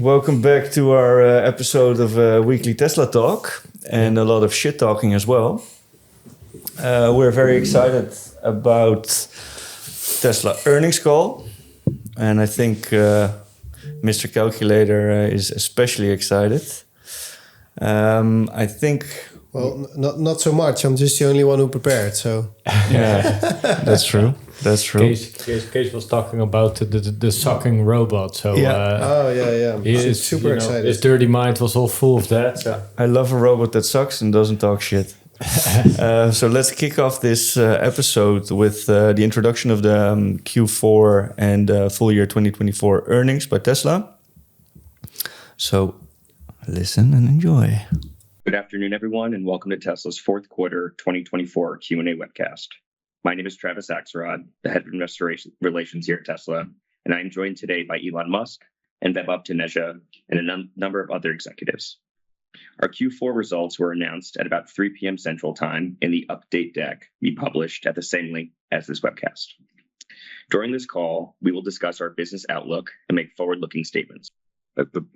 Welcome back to our episode of Weekly Tesla Talk and a lot of shit talking as well. We're very excited about Tesla earnings call, and I think Mr. Calculator is especially excited. I think... Well, not so much. I'm just the only one who prepared, so... Yeah, that's true. That's true. Case was talking about the sucking robot. So yeah. He's super excited. His dirty mind was all full of that. So. I love a robot that sucks and doesn't talk shit. So let's kick off this episode with the introduction of the Q4 and full year 2024 earnings by Tesla. So listen and enjoy. Good afternoon, everyone, and welcome to Tesla's fourth quarter 2024 Q&A webcast. My name is Travis Axelrod, the head of investor relations here at Tesla, and I am joined today by Elon Musk and Vaibhav Taneja and a number of other executives. Our Q4 results were announced at about 3 p.m. Central Time in the update deck we published at the same link as this webcast. During this call, we will discuss our business outlook and make forward-looking statements.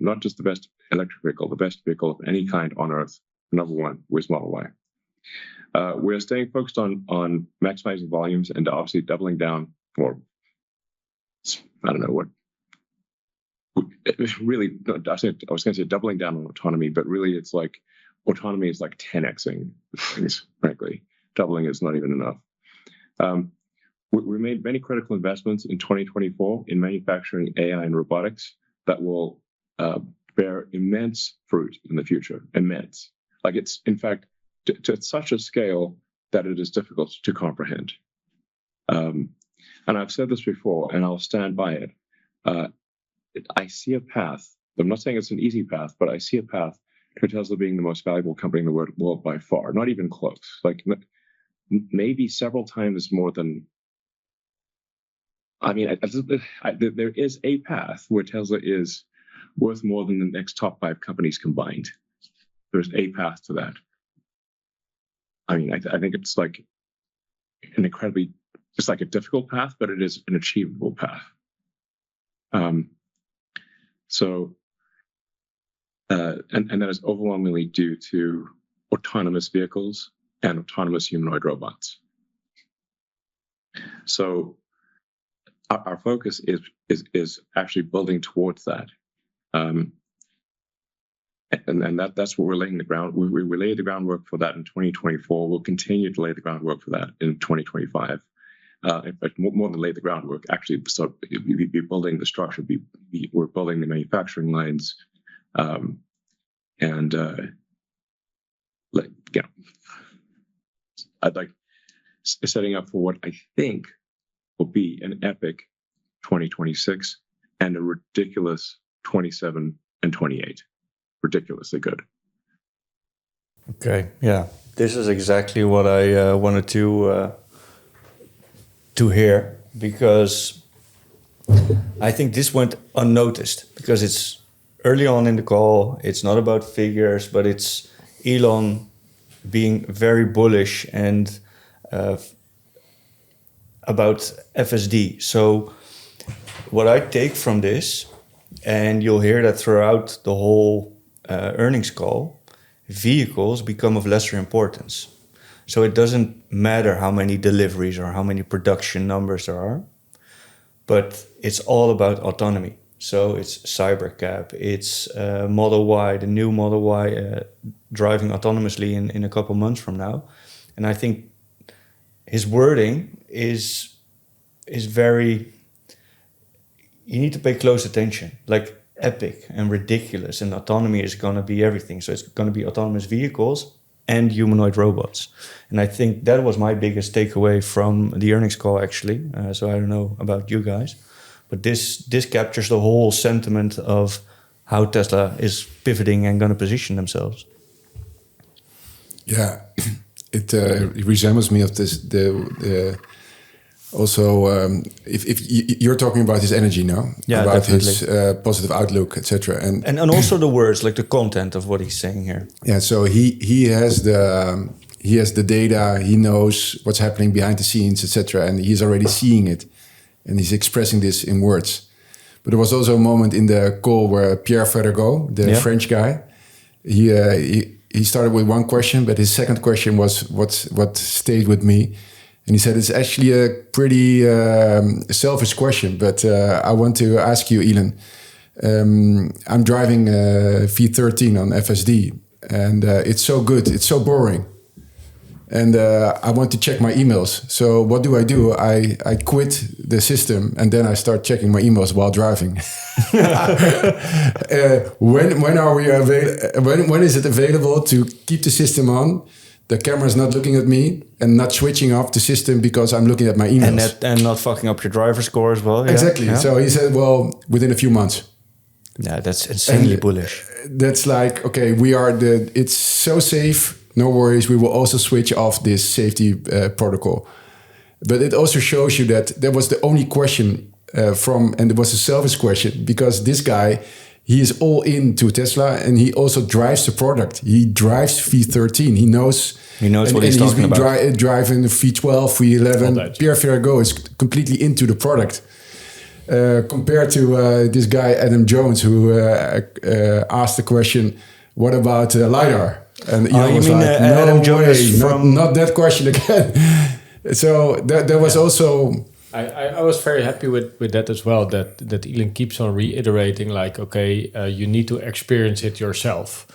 Not just the best electric vehicle, the best vehicle of any kind on Earth, number one, was Model Y. We're staying focused on maximizing volumes and obviously doubling down for, I don't know what, really, I was going to say doubling down on autonomy, but really it's like autonomy is like 10xing things, frankly. Doubling is not even enough. We made many critical investments in 2024 in manufacturing AI and robotics that will bear immense fruit in the future, immense. Like it's, in fact, to such a scale that it is difficult to comprehend. And I've said this before, and I'll stand by it. I see a path. I'm not saying it's an easy path, but I see a path to Tesla being the most valuable company in the world by far. Not even close. Like maybe several times more than. I mean, there is a path where Tesla is worth more than the next top 5 companies combined. There's a path to that. I mean, I think it's like an incredibly, it's like a difficult path, but it is an achievable path. And that is overwhelmingly due to autonomous vehicles and autonomous humanoid robots. So our focus is actually building towards that. And that's what we're laying the ground. We laid the groundwork for that in 2024. We'll continue to lay the groundwork for that in 2025. In fact, more than lay the groundwork, actually, so we're building the structure. We're building the manufacturing lines, I'd like setting up for what I think will be an epic 2026 and a ridiculous 27 and 28. Ridiculously good. Okay, yeah. This is exactly what I wanted to hear, because I think this went unnoticed because it's early on in the call. It's not about figures, but it's Elon being very bullish and about FSD. So what I take from this, and you'll hear that throughout the whole earnings call, vehicles become of lesser importance. So it doesn't matter how many deliveries or how many production numbers there are, but it's all about autonomy. So it's CyberCab, it's Model Y, the new Model Y driving autonomously in a couple months from now. And I think his wording is very, you need to pay close attention, like epic and ridiculous, and autonomy is going to be everything. So it's going to be autonomous vehicles and humanoid robots. And I think that was my biggest takeaway from the earnings call, actually. So I don't know about you guys, but this captures the whole sentiment of how Tesla is pivoting and going to position themselves. Yeah, it resembles me of this. Also, if you're talking about his energy now, yeah, about definitely. his positive outlook, etc., and also the words, like the content of what he's saying here. Yeah, so he has the data, he knows what's happening behind the scenes, etc., and he's already seeing it, and he's expressing this in words. But there was also a moment in the call where Pierre Ferrago, the French guy, he started with one question, but his second question was what stayed with me. And he said, it's actually a pretty selfish question, but I want to ask you, Elon. I'm driving V13 on FSD, and it's so good. It's so boring. And I want to check my emails. So what do? I quit the system, and then I start checking my emails while driving. When are we when is it available to keep the system on? The camera is not looking at me and not switching off the system because I'm looking at my emails. And not fucking up your driver score as well. Yeah? Exactly. Yeah. So he said, well, within a few months. Yeah, that's insanely bullish. That's like, okay, it's so safe. No worries. We will also switch off this safety protocol. But it also shows you that that was the only question and it was a selfish question, because this guy, he is all into Tesla and he also drives the product. He drives V13. He knows what he's talking about. He's been driving the V12, V11. Pierre Ferrago is completely into the product. Compared to this guy, Adam Jones, who asked the question, what about LiDAR? And Elon was like, no Adam way, Jones not that question again. So that was also... I was very happy with that as well, that Elon keeps on reiterating, like, okay, you need to experience it yourself.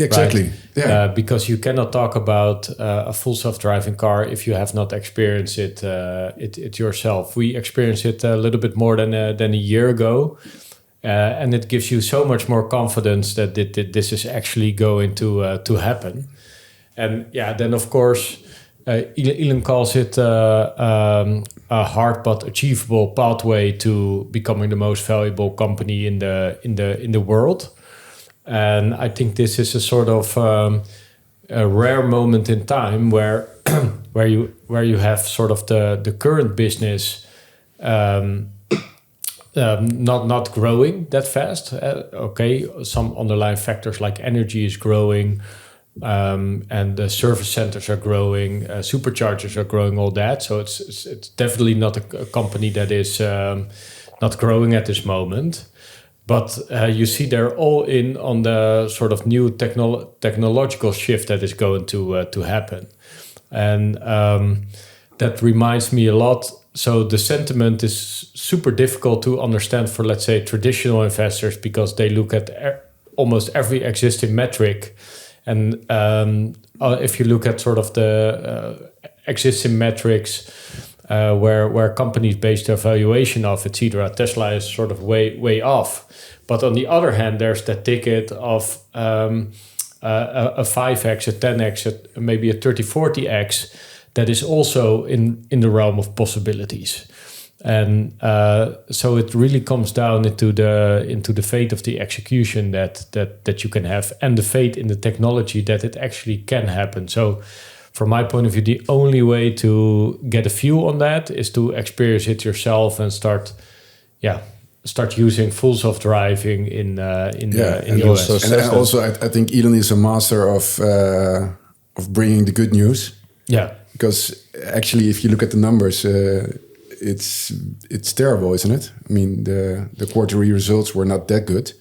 Exactly. Right? Yeah. Because you cannot talk about a full self-driving car if you have not experienced it yourself. We experienced it a little bit more than a year ago, and it gives you so much more confidence that this is actually going to happen. And then of course, Elon calls it a hard but achievable pathway to becoming the most valuable company in the world. And I think this is a sort of a rare moment in time where you have sort of the current business not growing that fast. Some underlying factors like energy is growing, and the service centers are growing, superchargers are growing, all that. So it's definitely not a company that is not growing at this moment. But you see they're all in on the sort of new technological shift that is going to happen. And that reminds me a lot. So the sentiment is super difficult to understand for, let's say, traditional investors, because they look at almost every existing metric. And if you look at sort of the existing metrics where companies base their valuation off, etc., Tesla is sort of way off. But on the other hand, there's that ticket of a 5x, a 10x, maybe a 30-40x that is also in the realm of possibilities. And so it really comes down into the fate of the execution that you can have, and the fate in the technology that it actually can happen. So from my point of view, the only way to get a view on that is to experience it yourself and start using full self-driving in the US. And also, I think Elon is a master of bringing the good news. Yeah. Because actually, if you look at the numbers, it's terrible, isn't it? I mean, the quarterly results were not that good.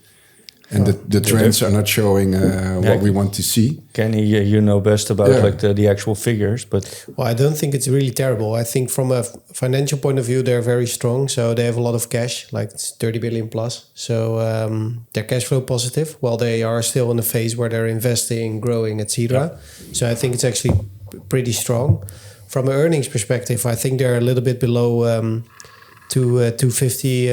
And the trends are not showing what we want to see. Kenny, you know best about like the actual figures, but well, I don't think it's really terrible. I think from a financial point of view, they're very strong. So they have a lot of cash, like it's 30 billion plus. So they're cash flow positive, while they are still in a phase where they're investing, growing, etc. Yeah. So I think it's actually pretty strong. From an earnings perspective, I think they're a little bit below 250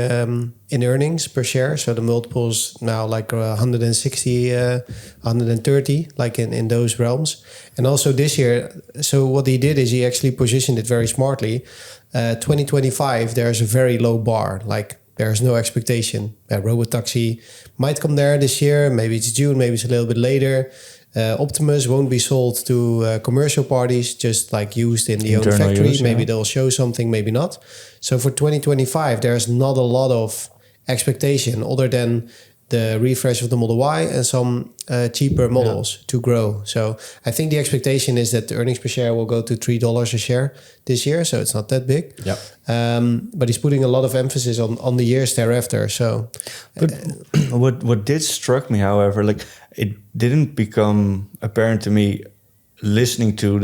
in earnings per share. So the multiples now like 160, 130, like in those realms. And also this year, so what he did is he actually positioned it very smartly. 2025, there's a very low bar. Like there's no expectation. RoboTaxi might come there this year. Maybe it's June, maybe it's a little bit later. Optimus won't be sold to commercial parties, just like used in the own factory. Use, maybe they'll show something, maybe not. So for 2025, there's not a lot of expectation other than the refresh of the Model Y and some cheaper models to grow. So I think the expectation is that the earnings per share will go to $3 a share this year. So it's not that big. Yeah. But he's putting a lot of emphasis on the years thereafter. So, but what did struck me, however, like it didn't become apparent to me listening to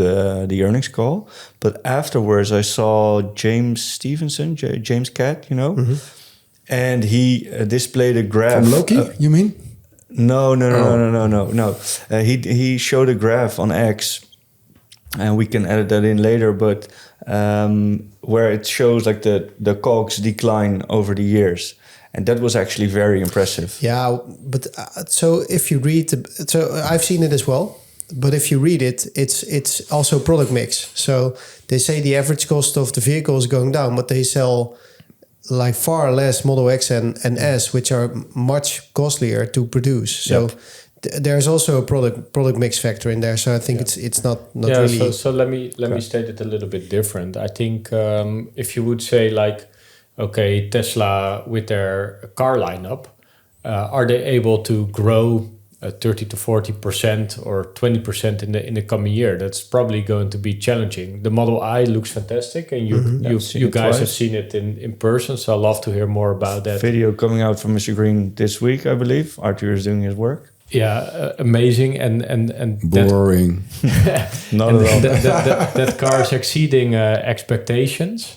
the earnings call, but afterwards I saw James Stevenson, James Cat, you know. And he displayed a graph. From Loki, you mean? No. He showed a graph on X, and we can edit that in later. But where it shows like the COGS decline over the years, and that was actually very impressive. Yeah, but so if you read, so I've seen it as well. But if you read it, it's also product mix. So they say the average cost of the vehicle is going down, but they sell like far less Model X and S, which are much costlier to produce. So there's also a product mix factor in there. So I think it's not really. So let me state it a little bit different. I think if you would say like, okay, Tesla with their car lineup, are they able to grow 30 to 40% or 20% in the coming year? That's probably going to be challenging. The Model I looks fantastic, and you guys have seen it in person, so I'd love to hear more about that. Video coming out from Mr. Green this week, I believe. Arthur is doing his work. Yeah, amazing and boring. Not at all. That car is exceeding expectations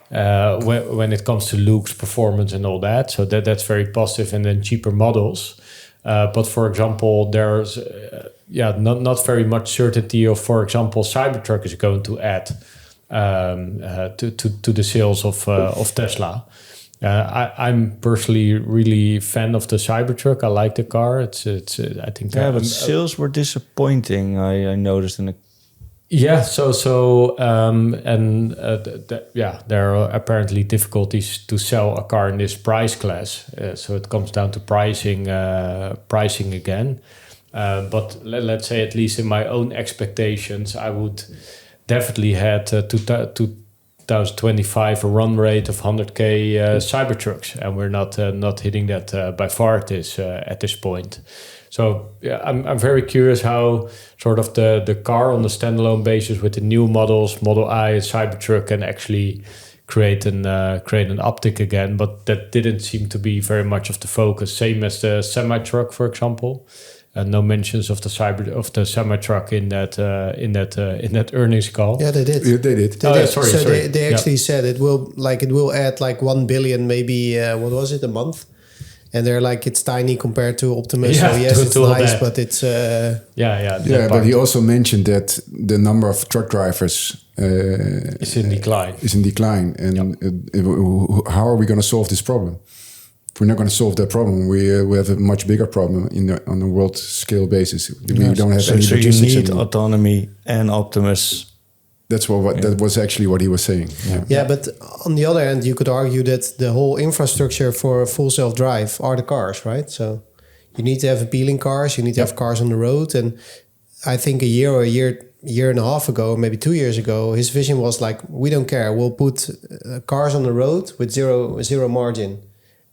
when it comes to looks, performance, and all that. So that's very positive, and then cheaper models. But for example, there's not very much certainty of, for example, Cybertruck is going to add to the sales of Tesla. I'm personally really fan of the Cybertruck. I like the car. It's I think but sales were disappointing. I noticed in the. Yeah, there are apparently difficulties to sell a car in this price class. So it comes down to pricing again. But let's say, at least in my own expectations, I would definitely had 2025 a run rate of 100K Cybertrucks, and we're not hitting that by far at this point. So I'm very curious how sort of the car on the standalone basis with the new models, Model I and Cybertruck, can actually create an uptick again. But that didn't seem to be very much of the focus. Same as the semi-truck, for example. No mentions of the semi-truck in that earnings call. Yeah, they did. Yeah, they did. Sorry. They actually said it will add like 1 billion, maybe what was it, a month? And they're like, it's tiny compared to Optimus. Yeah, so yes, it's nice, but it's but he also mentioned that the number of truck drivers is in decline. And how are we going to solve this problem? If we're not going to solve that problem, we have a much bigger problem on a world scale basis. We don't have any. So you need Autonomy and Optimus. That was actually what he was saying. Yeah, but on the other hand, you could argue that the whole infrastructure for full self-drive are the cars, right? So you need to have appealing cars, you need to have cars on the road. And I think a year and a half ago, maybe 2 years ago, his vision was like, we don't care, we'll put cars on the road with zero margin.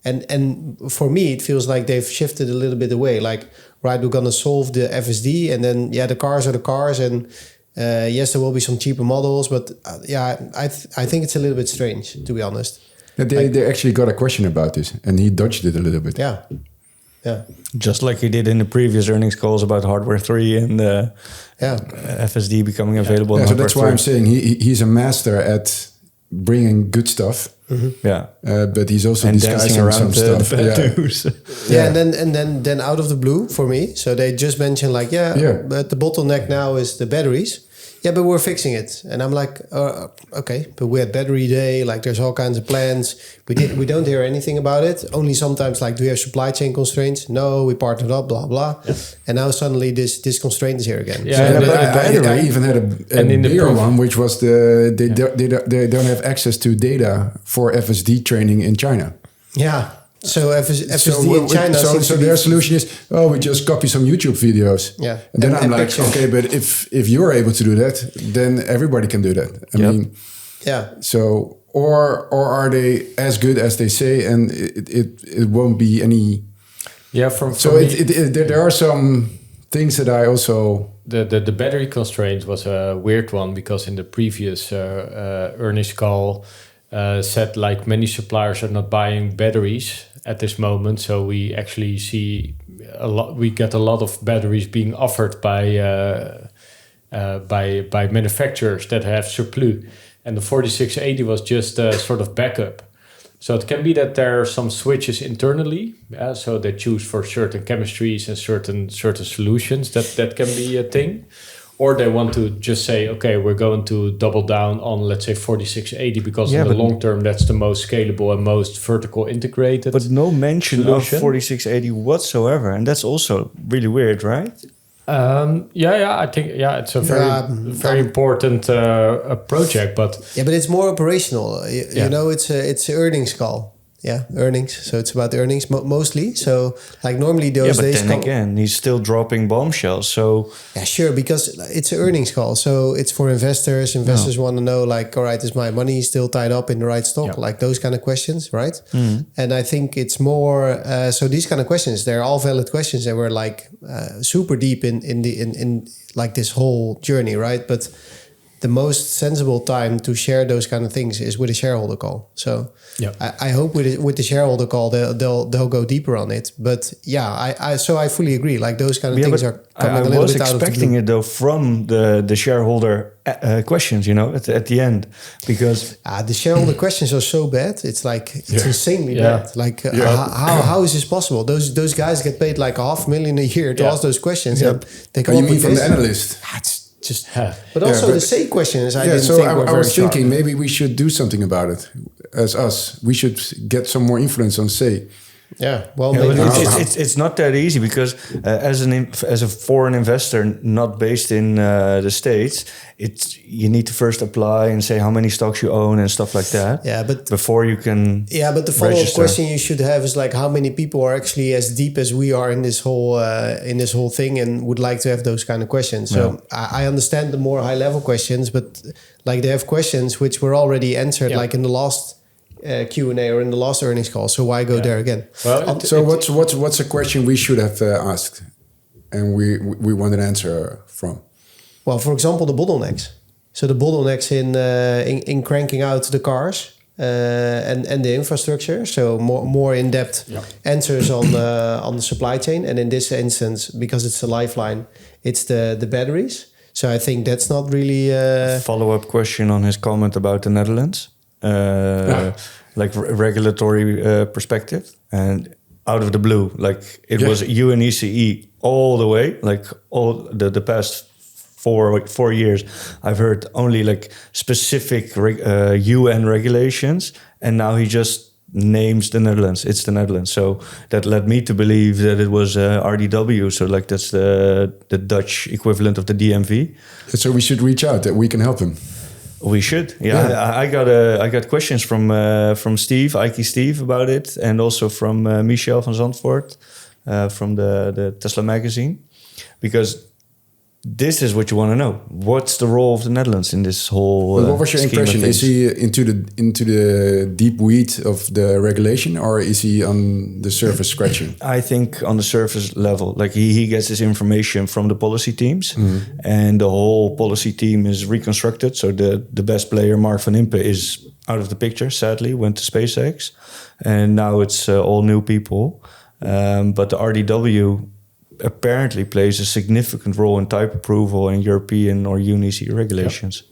And for me, it feels like they've shifted a little bit away. Like, right, we're going to solve the FSD, and then, the cars are the cars, and yes, there will be some cheaper models, but I think it's a little bit strange, to be honest. They actually got a question about this, and he dodged it a little bit. Yeah. Just like he did in the previous earnings calls about Hardware 3 and FSD becoming available. So that's why I'm saying he's a master at bringing good stuff. Mm-hmm. But he's also disguising around some stuff. And then out of the blue for me, so they just mentioned like, but the bottleneck now is the batteries. Yeah, but we're fixing it. And I'm like, okay, but we had battery day, like there's all kinds of plans. We don't hear anything about it. Only sometimes like, do we have supply chain constraints? No, we partnered up, blah, blah. Yeah. And now suddenly this constraint is here again. Yeah, I even had a bigger one, which was they don't have access to data for FSD training in China. Yeah. So FSD in China. So their solution is, we just copy some YouTube videos. Yeah. And then I'm like, okay, but if you're able to do that, then everybody can do that. I mean, So or are they as good as they say, and it won't be any Yeah, there are some things that I also... The battery constraint was a weird one because in the previous earnings call said like many suppliers are not buying batteries at this moment. So we actually see we get a lot of batteries being offered by manufacturers that have surplus, and the 4680 was just a sort of backup. So it can be that there are some switches internally, so they choose for certain chemistries and certain solutions. That can be a thing, or they want to just say, okay, we're going to double down on, let's say, 4680 because in the long term that's the most scalable and most vertical integrated. But no mention solution. of 4680 whatsoever, and that's also really weird, right? I think it's a very important project, but it's more operational. You know, it's an earnings call. Yeah, earnings. So it's about earnings mostly. So like normally those days. But then again, he's still dropping bombshells. So sure, because it's an earnings call. So it's for investors. Investors want to know, like, all right, is my money still tied up in the right stock? Yeah. Like those kind of questions, right? Mm. And I think it's more. So these kind of questions, they're all valid questions, and we're like super deep in like this whole journey, right? But the most sensible time to share those kind of things is with a shareholder call. So I hope with the shareholder call they'll go deeper on it. But I fully agree. Like those kind of things are coming a little bit out of the blue. I was expecting it though from the shareholder questions, at the end, because the shareholder questions are so bad. It's like it's insanely bad. Like how is this possible? Those guys get paid like $500,000 a year to ask those questions. Yeah. And they come you up mean with from this. the analyst? But also the same questions. I was thinking maybe we should do something about it. As us, we should get some more influence on SAY. Yeah, well, it's not that easy because as a foreign investor not based in the States, you need to first apply and say how many stocks you own and stuff like that. Yeah, but before you can. Yeah, but the follow-up question you should have is like how many people are actually as deep as we are in this whole thing and would like to have those kind of questions. So I understand the more high-level questions, but like they have questions which were already answered like in the last Q&A or in the last earnings call. So why go there again? Well, what's a question we should have asked and we want an answer from? Well, for example, the bottlenecks. So the bottlenecks in cranking out the cars and the infrastructure. So more in-depth answers on the supply chain. And in this instance, because it's a lifeline, it's the batteries. So I think that's not really a follow-up question on his comment about the Netherlands. Like regulatory perspective, and out of the blue, like it was UNECE all the way, like all the past 4 years, I've heard only like specific UN regulations, and now he just names the Netherlands. It's the Netherlands, so that led me to believe that it was RDW. So like that's the Dutch equivalent of the DMV. So we should reach out that we can help him. We should, I got questions from Steve, Ike Steve, about it, and also from Michel van Zandvoort from the Tesla magazine, because this is what you want to know. What's the role of the Netherlands in this whole? What was your impression? Is he into the deep weed of the regulation, or is he on the surface scratching? I think on the surface level, like he gets his information from the policy teams, and the whole policy team is reconstructed. So the best player, Mark van Impe, is out of the picture. Sadly, went to SpaceX, and now it's all new people. But the RDW apparently plays a significant role in type approval and European or UNECE regulations.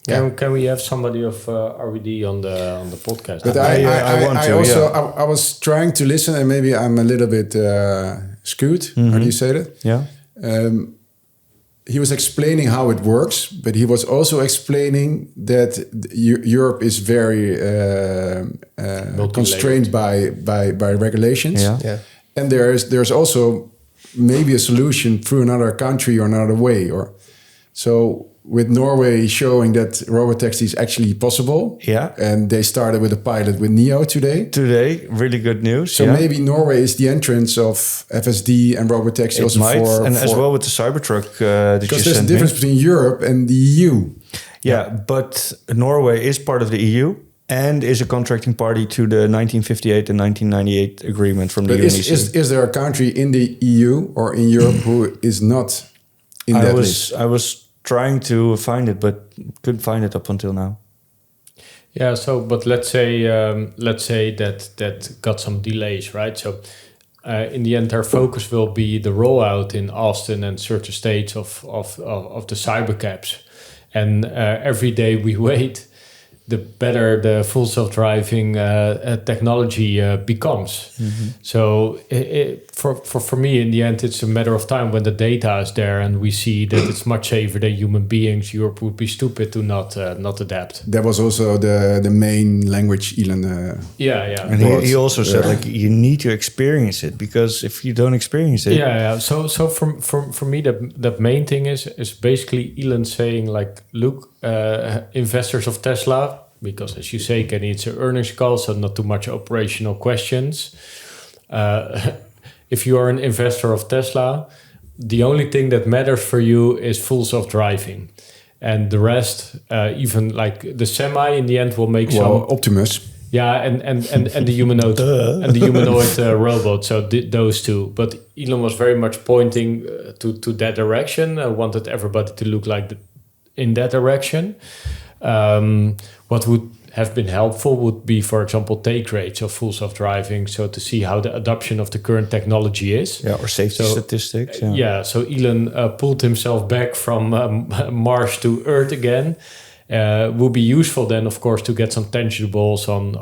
Can we have somebody of RWD on the podcast? But I was trying to listen, and maybe I'm a little bit skewed. How do you say that? Yeah. He was explaining how it works, but he was also explaining that Europe is very constrained by regulations. Yeah. And there's also maybe a solution through another country or another way. So with Norway showing that RoboTaxi is actually possible. Yeah. And they started with a pilot with NIO today. Really good news. So maybe Norway is the entrance of FSD and RoboTaxi also as well with the Cybertruck because there's a difference between Europe and the EU. Yeah, but Norway is part of the EU. and is a contracting party to the 1958 and 1998 agreement from the But UNEC. is there a country in the EU or in Europe who is not in that list? I was trying to find it, but couldn't find it up until now. Yeah. So, but let's say that got some delays, right? So, in the end, our focus will be the rollout in Austin and certain states of the CyberCabs, and every day we wait, the better the full self-driving technology becomes. So for me, in the end, it's a matter of time when the data is there and we see that it's much safer than human beings. Europe would be stupid to not adapt. That was also the main language Elon. Yeah. And he also said like you need to experience it, because if you don't experience it, Yeah. So for me, the main thing is basically Elon saying like, look, investors of Tesla, because as you say, Kenny, it's an earnings call, so not too much operational questions. If you are an investor of Tesla, the only thing that matters for you is full self-driving. And the rest, even like the semi in the end will make some... Optimus. Yeah, and the humanoid and the humanoid robot. So those two. But Elon was very much pointing to that direction. I wanted everybody to look like in that direction. What would have been helpful would be, for example, take rates of full self-driving. So to see how the adoption of the current technology is. Yeah, or safety statistics. Yeah. So Elon pulled himself back from Mars to Earth again. Would be useful then, of course, to get some tangibles on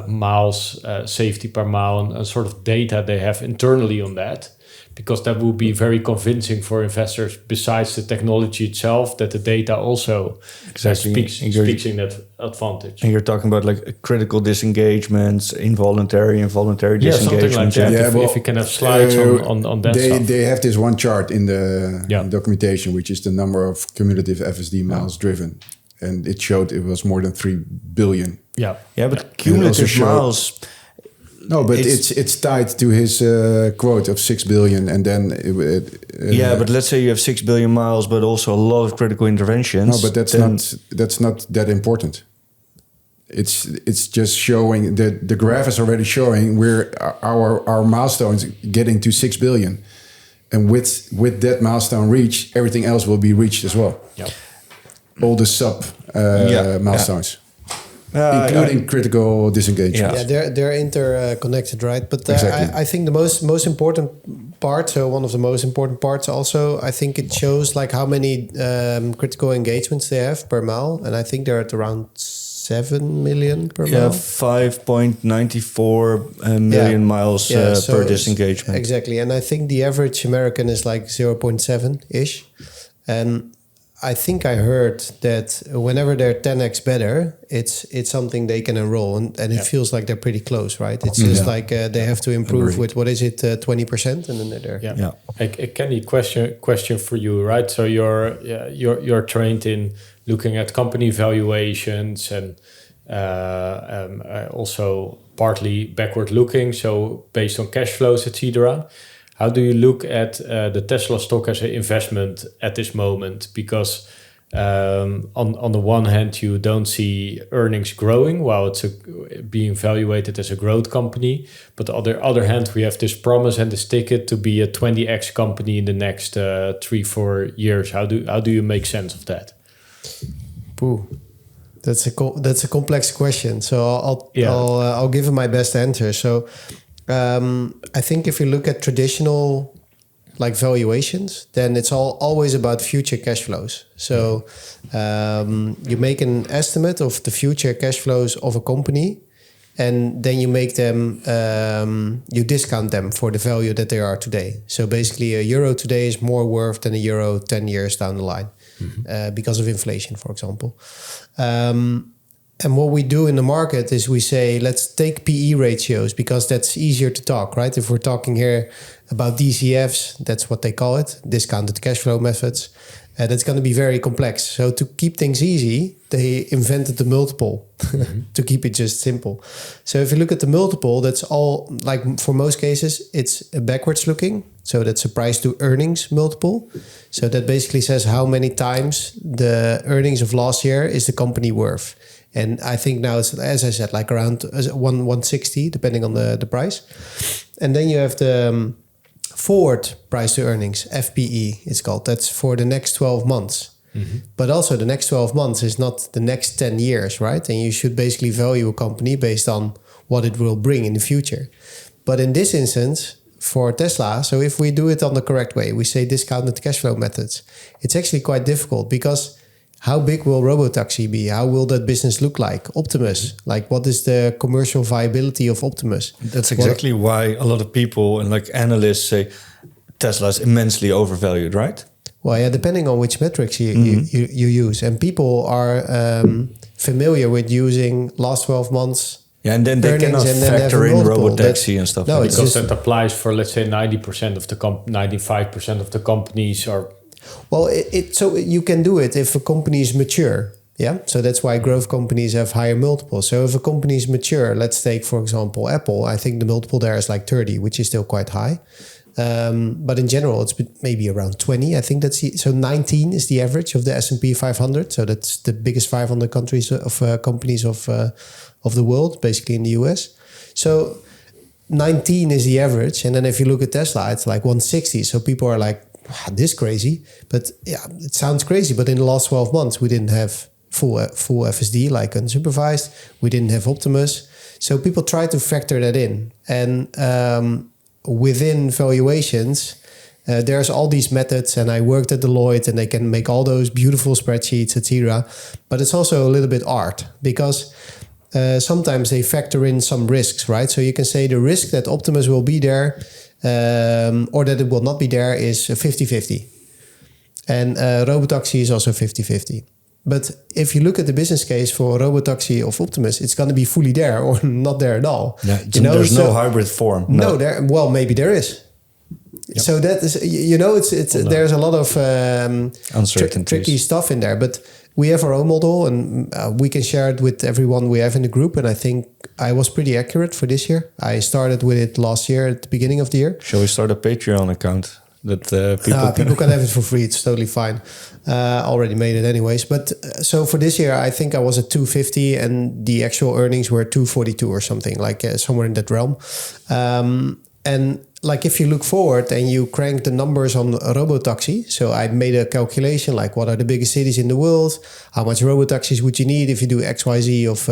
miles, safety per mile, and sort of data they have internally on that. Because that will be very convincing for investors, besides the technology itself, that the data also speaks in that advantage. And you're talking about like critical disengagements, involuntary disengagements. Something like that. If you can have slides on that stuff. They have this one chart in the documentation, which is the number of cumulative FSD miles driven. And it showed it was more than 3 billion. Yeah, but cumulative miles... No, but it's tied to his quote of 6 billion, and then but let's say you have 6 billion miles, but also a lot of critical interventions. No, but that's not that important. It's just showing that the graph is already showing where our milestones getting to 6 billion, and with that milestone reached, everything else will be reached as well. Yeah, all the sub milestones. Including critical disengagement. Yeah, they're interconnected, right? But exactly. I think the most important part, so one of the most important parts also, I think it shows like how many critical engagements they have per mile. And I think they're at around 7 million per mile. 5.94 million miles per disengagement. Exactly. And I think the average American is like 0.7-ish. And I think I heard that whenever they're 10x better, it's something they can enroll, and it feels like they're pretty close, right? It's just like they have to improve with 20%, and then they're there. Yeah. Kenny, question for you, right? So you're trained in looking at company valuations and also partly backward looking, so based on cash flows, etc. How do you look at the Tesla stock as an investment at this moment? Because on the one hand, you don't see earnings growing while it's being evaluated as a growth company. But on the other hand, we have this promise and this ticket to be a 20x company in the next 3-4 years. How do you make sense of that? Pooh. That's a complex question. So I'll give it my best answer. So I think if you look at traditional like valuations, then it's always about future cash flows. So you make an estimate of the future cash flows of a company, and then you make them, you discount them for the value that they are today. So basically a euro today is more worth than a euro 10 years down the line, because of inflation, for example. And what we do in the market is we say, let's take PE ratios, because that's easier to talk, right? If we're talking here about DCFs, that's what they call it, discounted cash flow methods. That's going to be very complex. So to keep things easy, they invented the multiple to keep it just simple. So if you look at the multiple, that's all, like for most cases, it's a backwards looking. So that's a price to earnings multiple. So that basically says how many times the earnings of last year is the company worth. And I think now it's, as I said, like around 160, depending on the price. And then you have the forward price to earnings, FPE it's called. That's for the next 12 months. But also the next 12 months is not the next 10 years, right? And you should basically value a company based on what it will bring in the future. But in this instance, for Tesla, so if we do it on the correct way, we say discounted cash flow methods, it's actually quite difficult because how big will RoboTaxi be? How will that business look like? Optimus, like what is the commercial viability of Optimus? That's exactly why a lot of people and like analysts say Tesla is immensely overvalued, right? Well, yeah, depending on which metrics you use. And people are familiar with using last 12 months. Yeah, and then they cannot factor in RoboTaxi and stuff. No, like because that applies for, let's say, 90% of the 95% of the companies are. Well, so you can do it if a company is mature. Yeah, so that's why growth companies have higher multiples. So if a company is mature, let's take, for example, Apple, I think the multiple there is like 30, which is still quite high. But in general, it's maybe around 20. I think so 19 is the average of the S&P 500. So that's the biggest 500 countries of companies of the world, basically in the US. So 19 is the average. And then if you look at Tesla, it's like 160. So people are like, wow, this crazy. But yeah, it sounds crazy. But in the last 12 months, we didn't have full FSD like unsupervised. We didn't have Optimus. So people try to factor that in. And within valuations, there's all these methods, and I worked at Deloitte, and they can make all those beautiful spreadsheets, etc. But it's also a little bit art because sometimes they factor in some risks, right? So you can say the risk that Optimus will be there or that it will not be there is 50-50. And RoboTaxi is also 50-50. But if you look at the business case for RoboTaxi of Optimus, it's going to be fully there or not there at all. Yeah, there's no hybrid form. No, maybe there is. Yep. So that is, there's a lot of tricky stuff in there. But we have our own model, and we can share it with everyone we have in the group. And I think I was pretty accurate for this year. I started with it last year at the beginning of the year. Shall we start a Patreon account? That people can have it for free. It's totally fine. Already made it anyways. But so for this year, I think I was at 250 and the actual earnings were 242 or something, like somewhere in that realm. And like if you look forward and you crank the numbers on RoboTaxi, so I made a calculation like what are the biggest cities in the world, how much RoboTaxis would you need if you do XYZ of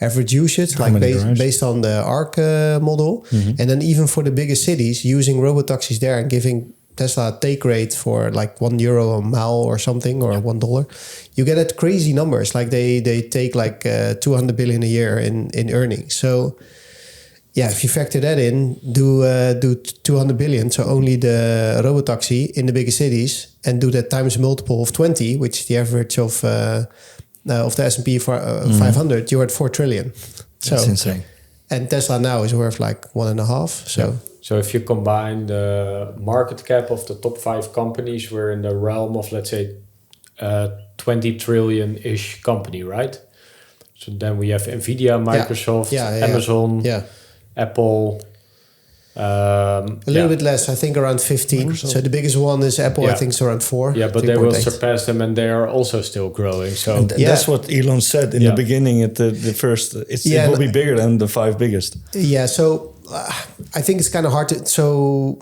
average usage, like based on the ARC model. And then even for the biggest cities, using RoboTaxis there and giving Tesla a take rate for like €1 a mile or something, or $1, you get at crazy numbers. Like they take like 200 billion a year in earnings. So yeah, if you factor that in, do 200 billion, so only the RoboTaxi in the biggest cities, and do that times a multiple of 20, which is the average of the S&P 500, you're at 4 trillion. So, that's insane. And Tesla now is worth like 1.5. So. Yeah. So if you combine the market cap of the top 5 companies, we're in the realm of, let's say, 20 trillion-ish company, right? So then we have Nvidia, Microsoft, Amazon, Apple. A little bit less, I think around 15. Microsoft. So the biggest one is Apple, I think it's around 4. Yeah, but they will surpass them, and they are also still growing. So that's what Elon said in the beginning at the first. It will be bigger than the 5 biggest. Yeah, so I think it's kind of hard to. So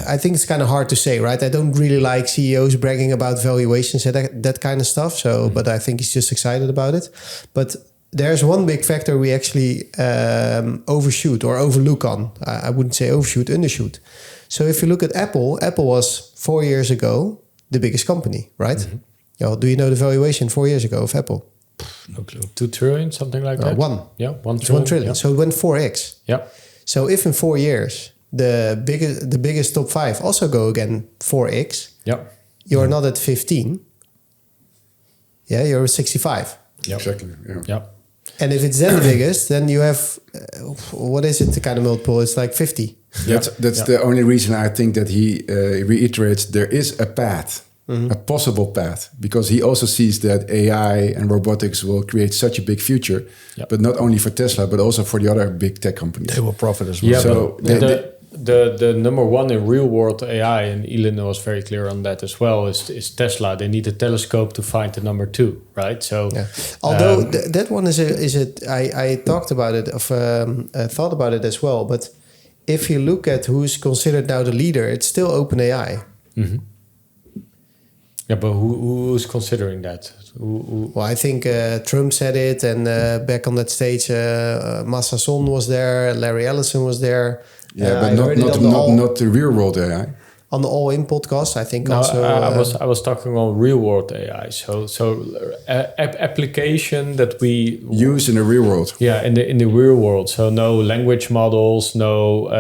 I think it's kind of hard to say, right? I don't really like CEOs bragging about valuations and that kind of stuff. So, but I think he's just excited about it. But there's one big factor we actually overshoot or overlook on. I wouldn't say overshoot, undershoot. So if you look at Apple was 4 years ago the biggest company, right? Do you know the valuation 4 years ago of Apple? No clue. 2 trillion, something like that? 1. Yeah, 1 it's trillion. 1 trillion. Yeah. So it went 4x. Yeah. So if in 4 years the biggest top 5 also go again 4x, you're not at 15. Yeah, you're at 65. Yep. Exactly. Yeah. And if it's then the biggest, then you have, what is it, the kind of multiple? It's like 50. That's the only reason I think that he reiterates there is a path, a possible path, because he also sees that AI and robotics will create such a big future, but not only for Tesla, but also for the other big tech companies. They will profit as well. Yeah, so the number one in real world AI, and Elon was very clear on that as well, is Tesla. They need a telescope to find the number two, right? So, although that one I talked about it, thought about it as well. But if you look at who's considered now the leader, it's still OpenAI. Mm-hmm. Yeah, but who's considering that? Well, I think Trump said it, and back on that stage, Massa Son was there, Larry Ellison was there. Yeah, but not the real world AI. On the All In podcast, I think. No, also, I was talking on real world AI. So application that we use in the real world. Yeah, in the real world. So no language models, no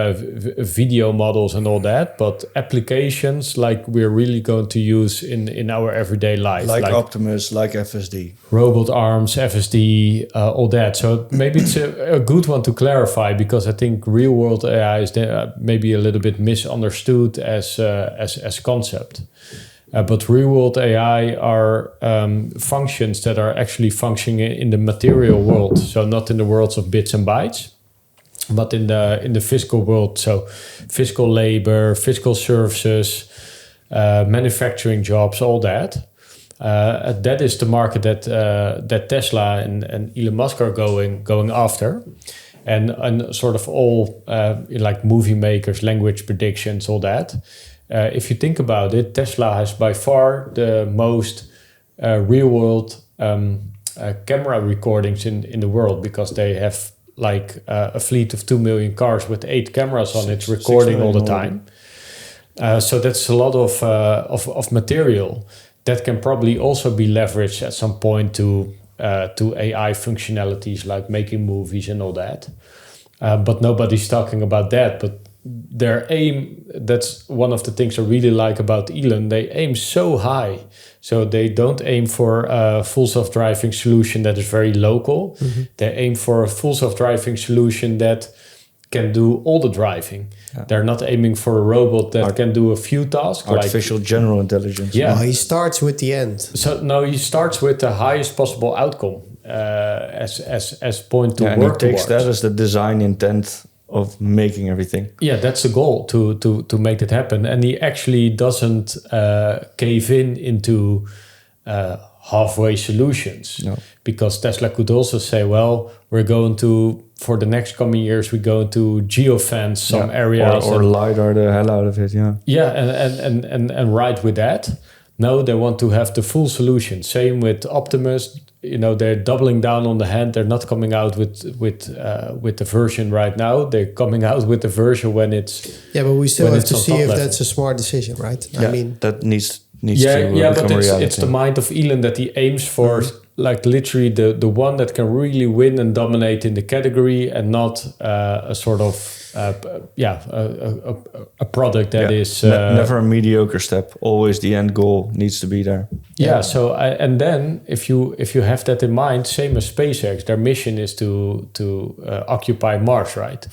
video models, and all that. But applications like we're really going to use in our everyday life, like Optimus, like FSD, robot arms, FSD, all that. So maybe it's a good one to clarify, because I think real world AI is maybe a little bit misunderstood as concept. But real world AI are functions that are actually functioning in the material world. So not in the worlds of bits and bytes, but in the physical world. So physical labor, physical services, manufacturing jobs, all that. That is the market that Tesla and Elon Musk are going after. And sort of all like movie makers, language predictions, all that. If you think about it, Tesla has by far the most real-world camera recordings in the world, because they have like a fleet of 2 million cars with 8 cameras on it recording all the time. So that's a lot of material that can probably also be leveraged at some point to AI functionalities like making movies and all that. But nobody's talking about that. But their aim, that's one of the things I really like about Elon, they aim so high. So they don't aim for a full self-driving solution that is very local. Mm-hmm. They aim for a full self-driving solution that can do all the driving. Yeah. They're not aiming for a robot that can do a few tasks. Artificial general intelligence. Yeah. Well, he starts with the end. So no, he starts with the highest possible outcome as point to work and he takes towards. that as the design intent of making everything. Yeah, that's the goal, to make that happen. And he actually doesn't cave into halfway solutions. No. Because Tesla could also say, well, we're going to, for the next coming years, we're going to geofence some areas. Or LiDAR the hell out of it, yeah. Yeah, and ride with that. No, they want to have the full solution. Same with Optimus. You know, they're doubling down on the hand. They're not coming out with the version right now. They're coming out with the version when it's... Yeah, but we still have to see if that's a smart decision, right? Yeah, I mean, that needs to become a reality. It's the mind of Elon that he aims for, like literally the one that can really win and dominate in the category, and not a sort of a product that is never a mediocre step. Always the end goal needs to be there. Yeah. So and then if you have that in mind, same as SpaceX, their mission is to occupy Mars, right,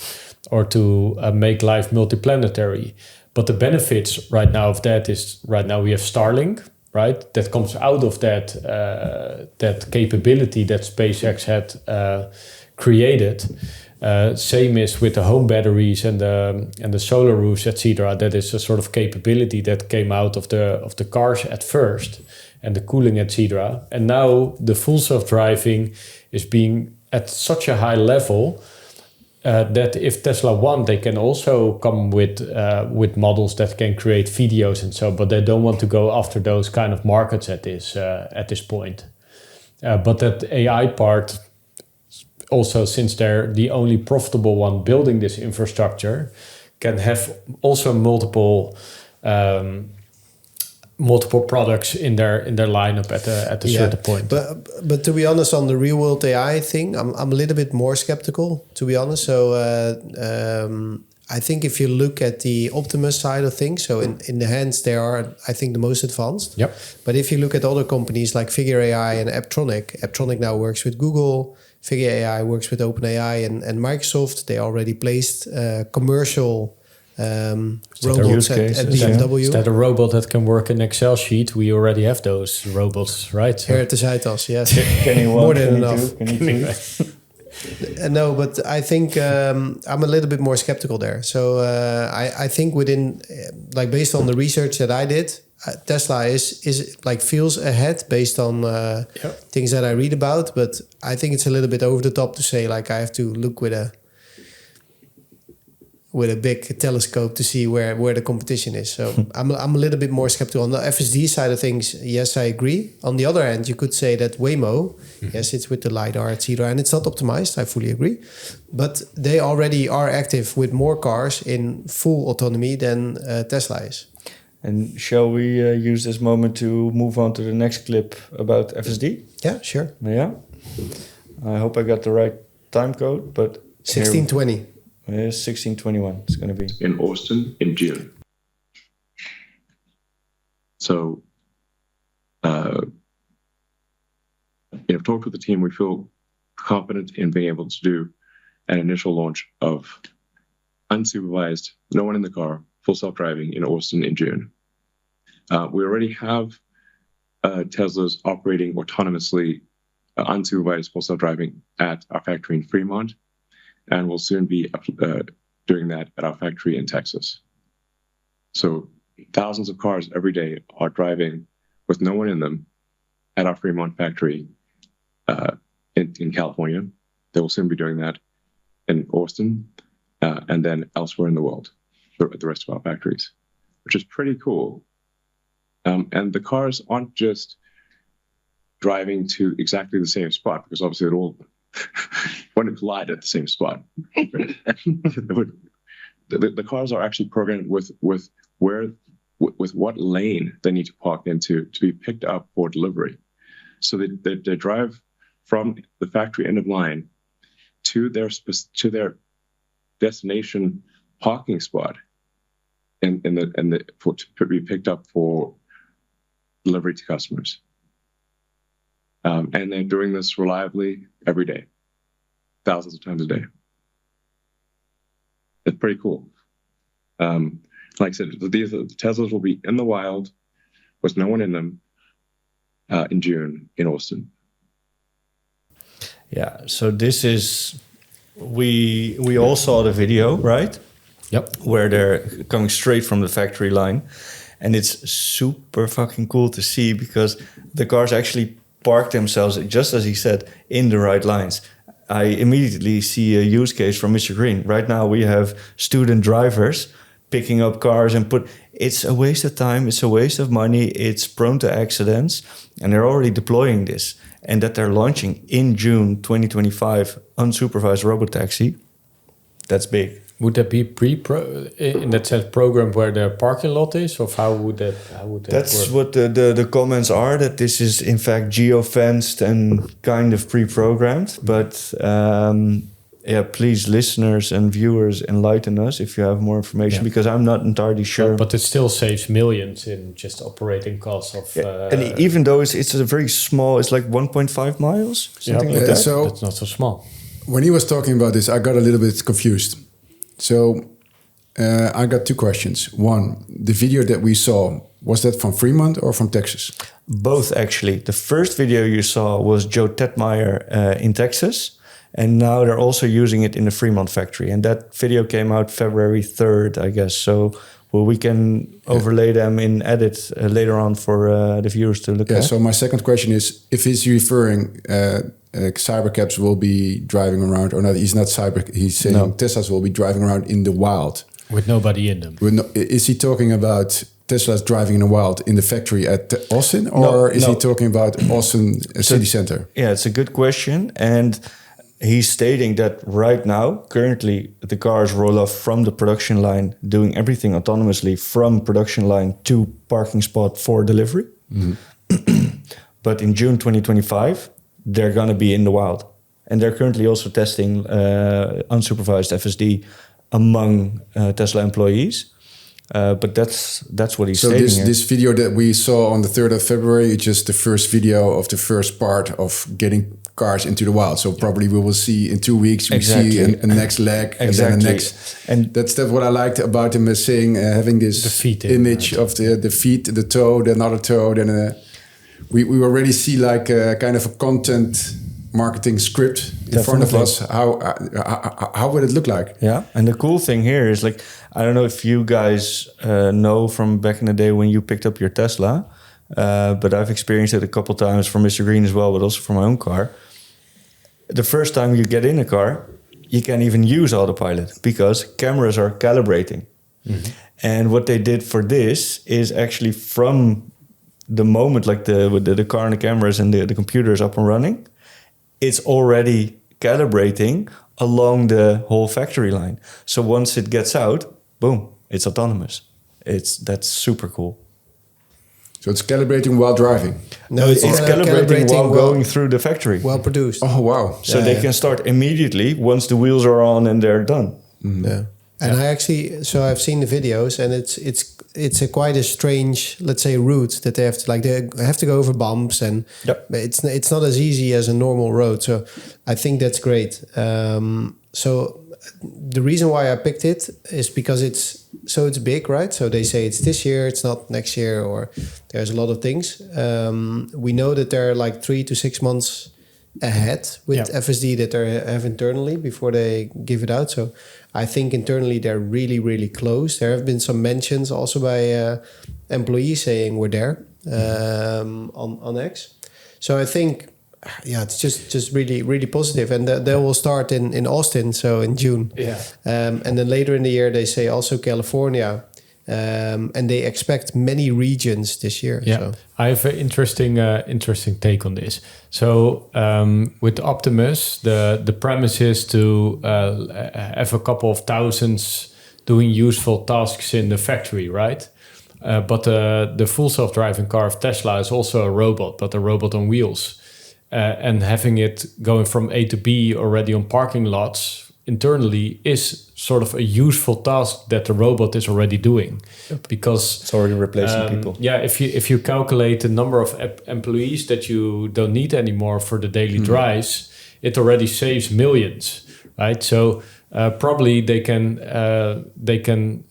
or to make life multiplanetary. But the benefits right now of that is we have Starlink, right? That comes out of that capability that SpaceX had created. Same is with the home batteries and the solar roofs, etc. That is a sort of capability that came out of the cars at first, and the cooling, etc. And now the full self-driving is being at such a high level that if Tesla want, they can also come with models that can create videos and so, but they don't want to go after those kind of markets at this point. But that AI part, also, since they're the only profitable one building this infrastructure, can have also multiple products in their lineup at a certain point. But to be honest, on the real world AI thing, I'm a little bit more skeptical, to be honest. So I think if you look at the Optimus side of things, so in the hands they are, I think, the most advanced. Yep. But if you look at other companies like Figure AI and Apptronic now works with Google. Figure AI works with OpenAI and Microsoft. They already placed commercial robots at BMW. Is that a robot that can work in Excel sheet? We already have those robots, right? Here at the Zuidas, yes. Can you more than enough. No, but I think I'm a little bit more skeptical there. So I think within, like based on the research that I did, Tesla is like feels ahead based on things that I read about. But I think it's a little bit over the top to say like I have to look with a big telescope to see where the competition is. So I'm a little bit more skeptical. On the FSD side of things, yes, I agree. On the other hand, you could say that Waymo, yes, it's with the LiDAR, etc., and it's not optimized. I fully agree. But they already are active with more cars in full autonomy than Tesla is. And shall we use this moment to move on to the next clip about FSD? Yeah, sure. Yeah. I hope I got the right time code, but 1620. 1621 it's going to be. In Austin in June. So, I've talked with the team. We feel confident in being able to do an initial launch of unsupervised, no one in the car, full self-driving in Austin in June. We already have Teslas operating autonomously, unsupervised full self-driving at our factory in Fremont, and we'll soon be doing that at our factory in Texas. So thousands of cars every day are driving with no one in them at our Fremont factory in California. They will soon be doing that in Austin and then elsewhere in the world, the rest of our factories, which is pretty cool. And the cars aren't just driving to exactly the same spot, because obviously it all wouldn't collide at the same spot. The cars are actually programmed with what lane they need to park into to be picked up for delivery. So they drive from the factory end of line to their destination parking spot to be picked up for delivery to customers. And they're doing this reliably every day, thousands of times a day. It's pretty cool. Like I said, the Teslas will be in the wild with no one in them in June in Austin. Yeah, so this is, we all saw the video, right? Yep. Where they're coming straight from the factory line. And it's super fucking cool to see, because the cars actually park themselves, just as he said, in the right lines. I immediately see a use case from Mr. Green. Right now we have student drivers picking up cars and it's a waste of time, it's a waste of money, it's prone to accidents, and they're already deploying this. And that they're launching in June 2025 unsupervised RoboTaxi, that's big. Would that be in that sense programmed where the parking lot is, or how would that That's work? what the comments are, that this is in fact geo-fenced and kind of pre-programmed. But please, listeners and viewers, enlighten us if you have more information, because I'm not entirely sure. But it still saves millions in just operating costs of. And even though it's a very small, it's like 1.5 miles, something like that. So that's not so small. when he was talking about this, I got a little bit confused. So I got two questions. One, the video that we saw, was that from Fremont or from Texas? Both, actually. The first video you saw was Joe Tetmeyer in Texas. And now they're also using it in the Fremont factory. And that video came out February 3rd, I guess. So we can overlay them in edit later on for the viewers to look at. So my second question is, if he's referring CyberCabs will be driving around, or not, he's saying Teslas will be driving around in the wild. With nobody in them. Is he talking about Tesla's driving in the wild in the factory at Austin? Or is he talking about Austin city center? Yeah, it's a good question. And he's stating that right now, currently, the cars roll off from the production line, doing everything autonomously from production line to parking spot for delivery. Mm-hmm. But in June 2025, they're going to be in the wild. And they're currently also testing unsupervised FSD among Tesla employees. But that's what he's saying. So this video that we saw on the 3rd of February is just the first video of the first part of getting cars into the wild. So probably we will see in 2 weeks, we see a next leg and then a next. And that's what I liked about him saying, having this image of the feet, the toe, the another toe. Then we already see like a kind of a content marketing script in front of us, how would it look like? Yeah, and the cool thing here is like, I don't know if you guys know from back in the day when you picked up your Tesla, but I've experienced it a couple times from Mr. Green as well, but also for my own car. The first time you get in a car, you can't even use autopilot because cameras are calibrating. Mm-hmm. And what they did for this is actually from the moment like the car and the cameras and the computer is up and running, it's already calibrating along the whole factory line. So once it gets out, boom, it's autonomous. That's super cool. So it's calibrating while driving? No, it's calibrating while going through the factory. Well produced. Oh, wow. So they can start immediately once the wheels are on and they're done. Mm. Yeah. And I've seen the videos, and it's quite a strange, let's say, route that they have to go over bumps, and it's not as easy as a normal road. So I think that's great. So the reason why I picked it is because it's big, right? So they say it's this year, it's not next year, or there's a lot of things. We know that they're like 3 to 6 months ahead with FSD that they have internally before they give it out. So I think internally they're really, really close. There have been some mentions also by employees saying we're there on X. So I think, it's just really, really positive. And they will start in Austin, so in June. Yeah. And then later in the year, they say also California. And they expect many regions this year. Yeah, so. I have an interesting take on this. So with Optimus, the premise is to have a couple of thousands doing useful tasks in the factory, right? But the full self-driving car of Tesla is also a robot, but a robot on wheels. And having it going from A to B already on parking lots internally is sort of a useful task that the robot is already doing, because it's already replacing people. Yeah, if you calculate the number of employees that you don't need anymore for the daily drives, it already saves millions, right? So probably they can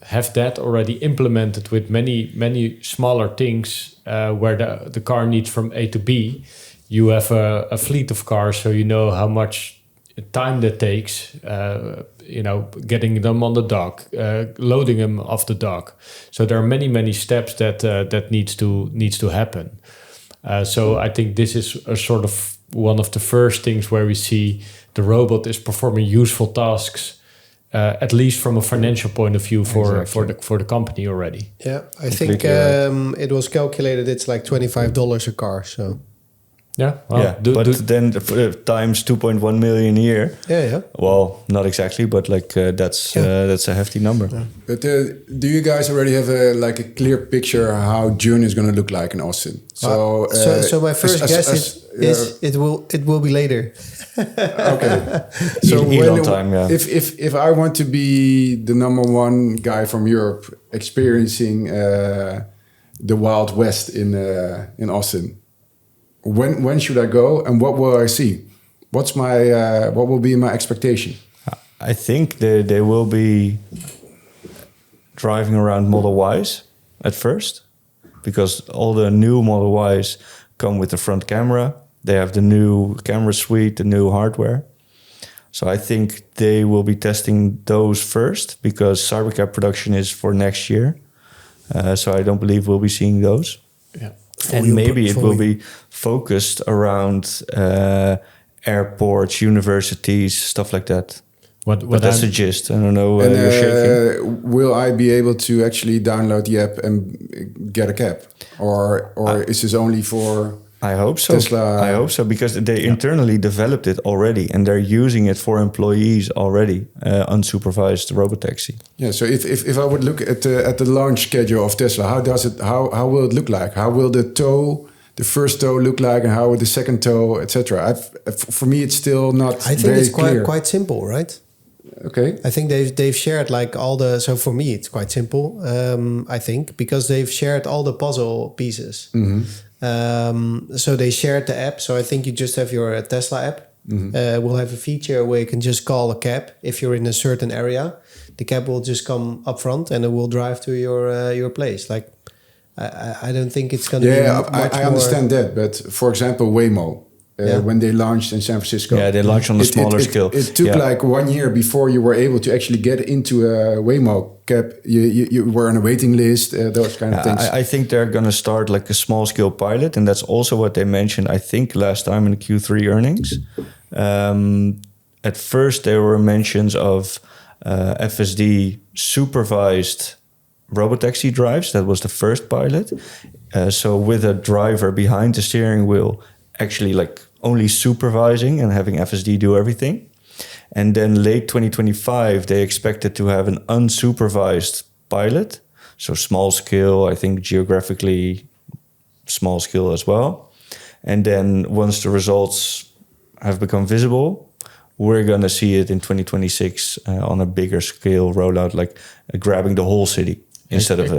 have that already implemented with many smaller things where the car needs from A to B. You have a fleet of cars, so you know how much time that takes, getting them on the dock, loading them off the dock. So there are many steps that needs to happen. So I think this is a sort of one of the first things where we see the robot is performing useful tasks, at least from a financial point of view for the company already. Yeah, I think it was calculated. It's like $25 a car. So. Yeah, well, then times 2.1 million a year. Yeah. Well, not exactly, but like that's a hefty number. Yeah. But do you guys already have a clear picture how June is going to look like in Austin? So my first guess is it will be later. Okay. So Elon time, if I want to be the number one guy from Europe experiencing the Wild West in Austin. When should I go, and what will I see? What will be my expectation? I think they will be driving around Model Ys at first, because all the new Model Ys come with the front camera. They have the new camera suite, the new hardware. So I think they will be testing those first, because CyberCab production is for next year. So I don't believe we'll be seeing those. Yeah. And maybe it will be focused around airports, universities, stuff like that. But that's the gist. I don't know. You're shaking. Will I be able to actually download the app and get a cab, or is this only for? I hope so. Tesla? I hope so, because they internally developed it already, and they're using it for employees already. Unsupervised RoboTaxi. Yeah. So if I would look at the launch schedule of Tesla, how will it look like? How will the first tow look like, and how will the second tow, etc. For me, it's still not. I think very it's clear. quite simple, right? Okay. I think they've shared like all the. So for me, it's quite simple. I think because they've shared all the puzzle pieces. Mm-hmm. So they shared the app. So I think you just have your Tesla app. Mm-hmm. We'll have a feature where you can just call a cab if you're in a certain area. The cab will just come up front and it will drive to your place. Like I don't think it's going to be much I understand that. But for example, Waymo. when they launched in San Francisco. Yeah, they launched on a smaller scale. It took like 1 year before you were able to actually get into a Waymo cab. You were on a waiting list, those kind of things. I think they're going to start like a small scale pilot. And that's also what they mentioned, I think, last time in the Q3 earnings. At first, there were mentions of FSD supervised RoboTaxi drives. That was the first pilot. So with a driver behind the steering wheel, actually like only supervising and having FSD do everything. And then late 2025, they expected to have an unsupervised pilot. So small scale, I think geographically small scale as well. And then once the results have become visible, we're going to see it in 2026 on a bigger scale rollout, like grabbing the whole city instead of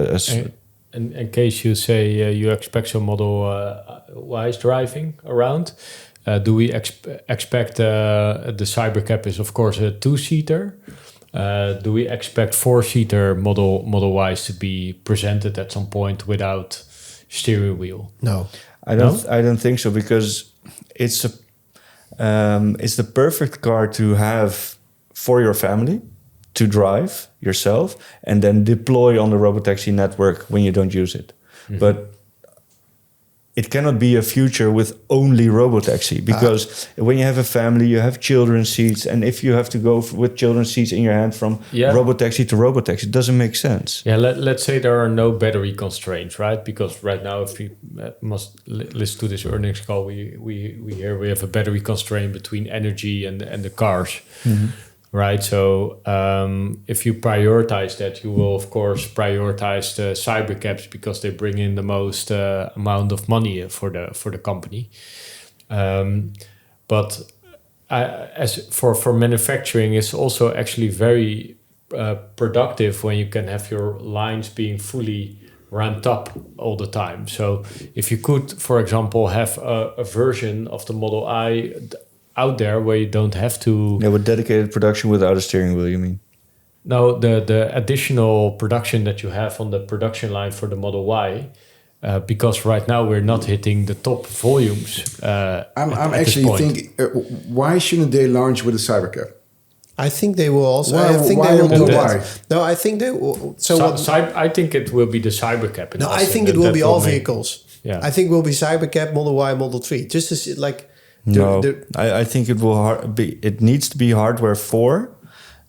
in case you say you expect some Model Y's driving around, do we expect the CyberCab is of course a 2-seater? Do we expect 4-seater Model Y's to be presented at some point without steering wheel? No, I don't think so, because it's the perfect car to have for your family to drive yourself and then deploy on the RoboTaxi network when you don't use it. Mm-hmm. But it cannot be a future with only RoboTaxi, because when you have a family, you have children's seats, and if you have to go with children's seats in your hand from RoboTaxi to RoboTaxi, it doesn't make sense. Yeah, let's say there are no battery constraints, right? Because right now, if we must listen to this earnings call, we hear we have a battery constraint between energy and the cars. Mm-hmm. Right, so if you prioritize that, you will of course prioritize the CyberCabs because they bring in the most amount of money for the company. But as for manufacturing, it's also actually very productive when you can have your lines being fully ramped up all the time. So if you could, for example, have a version of the Model I out there where you don't have to... Yeah, with dedicated production without a steering wheel, you mean? No, the additional production that you have on the production line for the Model Y, because right now we're not hitting the top volumes. I'm actually thinking, why shouldn't they launch with a CyberCab? I think they will also. Why, I think why they will do why? that. No, I think they will. I think it will be the CyberCab. No, I think it will be all vehicles. Yeah, I think it will be CyberCab, Model Y, Model 3. Just as like... I think it will be. It needs to be hardware 4,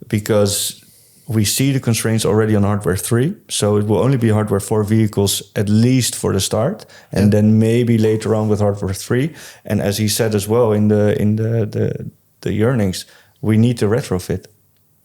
because we see the constraints already on hardware 3. So it will only be hardware 4 vehicles at least for the start, and then maybe later on with hardware 3. And as he said as well in the earnings, we need to retrofit.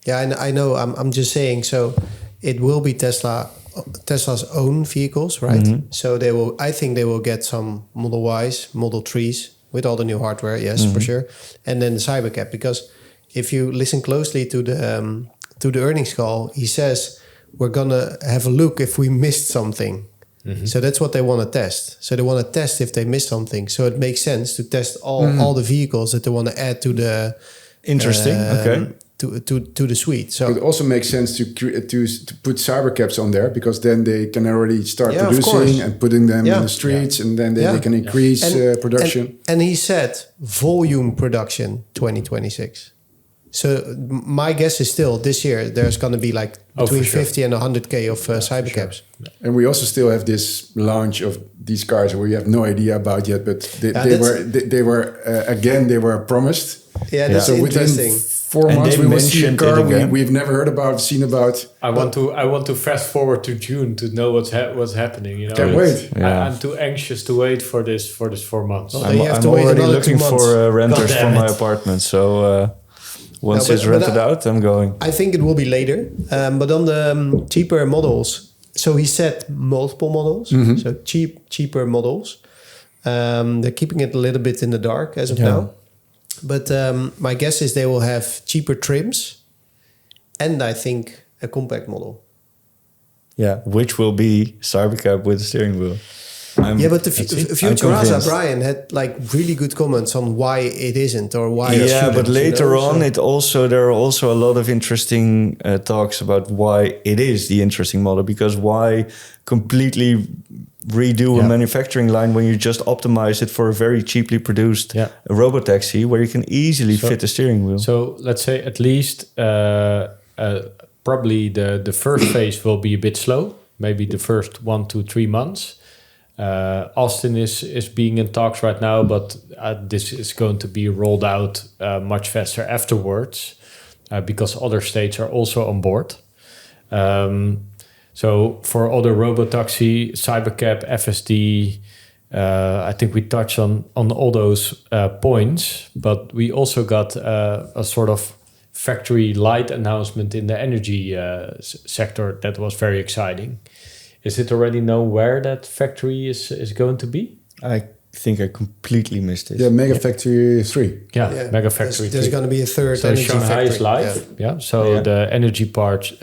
Yeah, I know. I'm just saying. So it will be Tesla's own vehicles, right? Mm-hmm. So they will. I think they will get some Model Ys, Model 3s. With all the new hardware, yes, for sure. And then the CyberCab, because if you listen closely to the earnings call, he says we're gonna have a look if we missed something. Mm-hmm. So that's what they want to test. So they want to test if they missed something. So it makes sense to test all the vehicles that they want to add to the okay. To the suite. So it also makes sense to put CyberCabs on there, because then they can already start producing and putting them in the streets, and then they can increase production. And he said volume production 2026. So my guess is still this year there's going to be like between 50 and 100K of CyberCabs. Sure. And we also still have this launch of these cars we have no idea about yet, but they were promised. Yeah, that's interesting. 4 months we will see a car we've never heard about, seen about. I want to fast forward to June to know what's happening. You know, can't wait. Yeah. I'm too anxious to wait for this 4 months. Well, I'm already looking for renters for my apartment. So once it's rented out, I'm going. I think it will be later. But on the cheaper models, so he said multiple models, so cheaper models. They're keeping it a little bit in the dark as of now. But my guess is they will have cheaper trims and I think a compact model. Yeah, which will be CyberCab with a steering wheel. But the future Rasa convinced. Brian had like really good comments on why it isn't or why it Yeah, shouldn't. but later on, So- there are also a lot of interesting talks about why it is the interesting model. Because why completely redo a manufacturing line when you just optimize it for a very cheaply produced RoboTaxi where you can easily fit the steering wheel. So let's say at least probably the first phase will be a bit slow, maybe the first 1 to 3 months. Austin is being in talks right now, but this is going to be rolled out much faster afterwards because other states are also on board. So for other RoboTaxi, CyberCab, FSD, I think we touched on all those points, but we also got a sort of factory light announcement in the energy sector that was very exciting. Is it already known where that factory is going to be? I think I completely missed it. Yeah, MegaFactory 3. Yeah, MegaFactory. There's going to be a third So energy Shanghai factory. is live. Yeah. So the energy part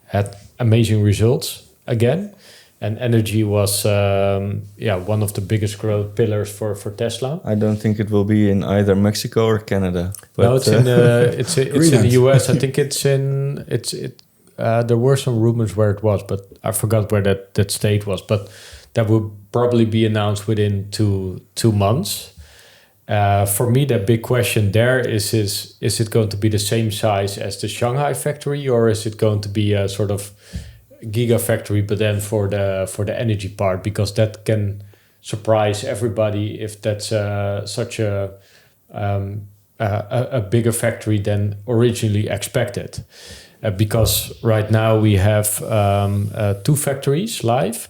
had amazing results again. And energy was one of the biggest growth pillars for Tesla. I don't think it will be in either Mexico or Canada. But, no, it's in the US. I think there were some rumors where it was, but I forgot where that state was. But that will probably be announced within two months. For me, the big question there is it going to be the same size as the Shanghai factory, or is it going to be a sort of gigafactory, but then for the energy part, because that can surprise everybody if that's such a bigger factory than originally expected. Because right now we have 2 factories live.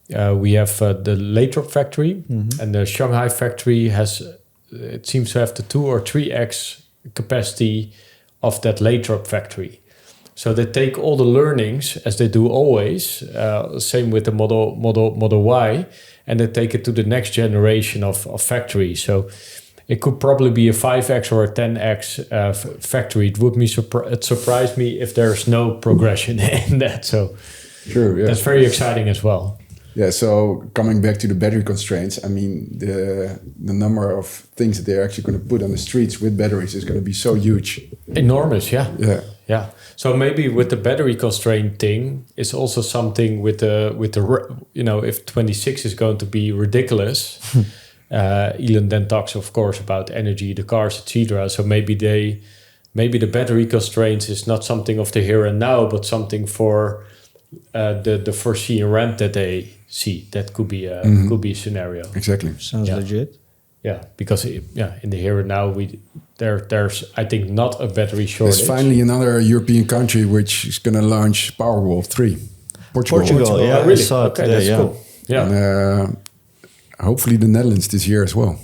We have the Lathrop factory, and the Shanghai factory it seems to have the 2 or 3x capacity of that Lathrop factory. So they take all the learnings, as they do always, same with the Model Y, and they take it to the next generation of factories. So it could probably be a 5x or a 10x factory. It would it surprised me if there's no progression in that. So True, yeah. that's very exciting as well. Yeah, so coming back to the battery constraints, I mean, the number of things that they're actually going to put on the streets with batteries is going to be so huge. Enormous, yeah. Yeah. Yeah. So maybe with the battery constraint thing, it's also something with the if 26 is going to be ridiculous. Elon then talks, of course, about energy, the cars, etc. So maybe the battery constraints is not something of the here and now, but something for the foreseen ramp that they see. That could be a scenario. Exactly. Sounds legit. Yeah, because in the here and now there's I think not a battery shortage. There's finally another European country which is going to launch Powerwall 3. Portugal. Yeah, really? I saw it Okay, today, that's cool. Yeah. And hopefully the Netherlands this year as well.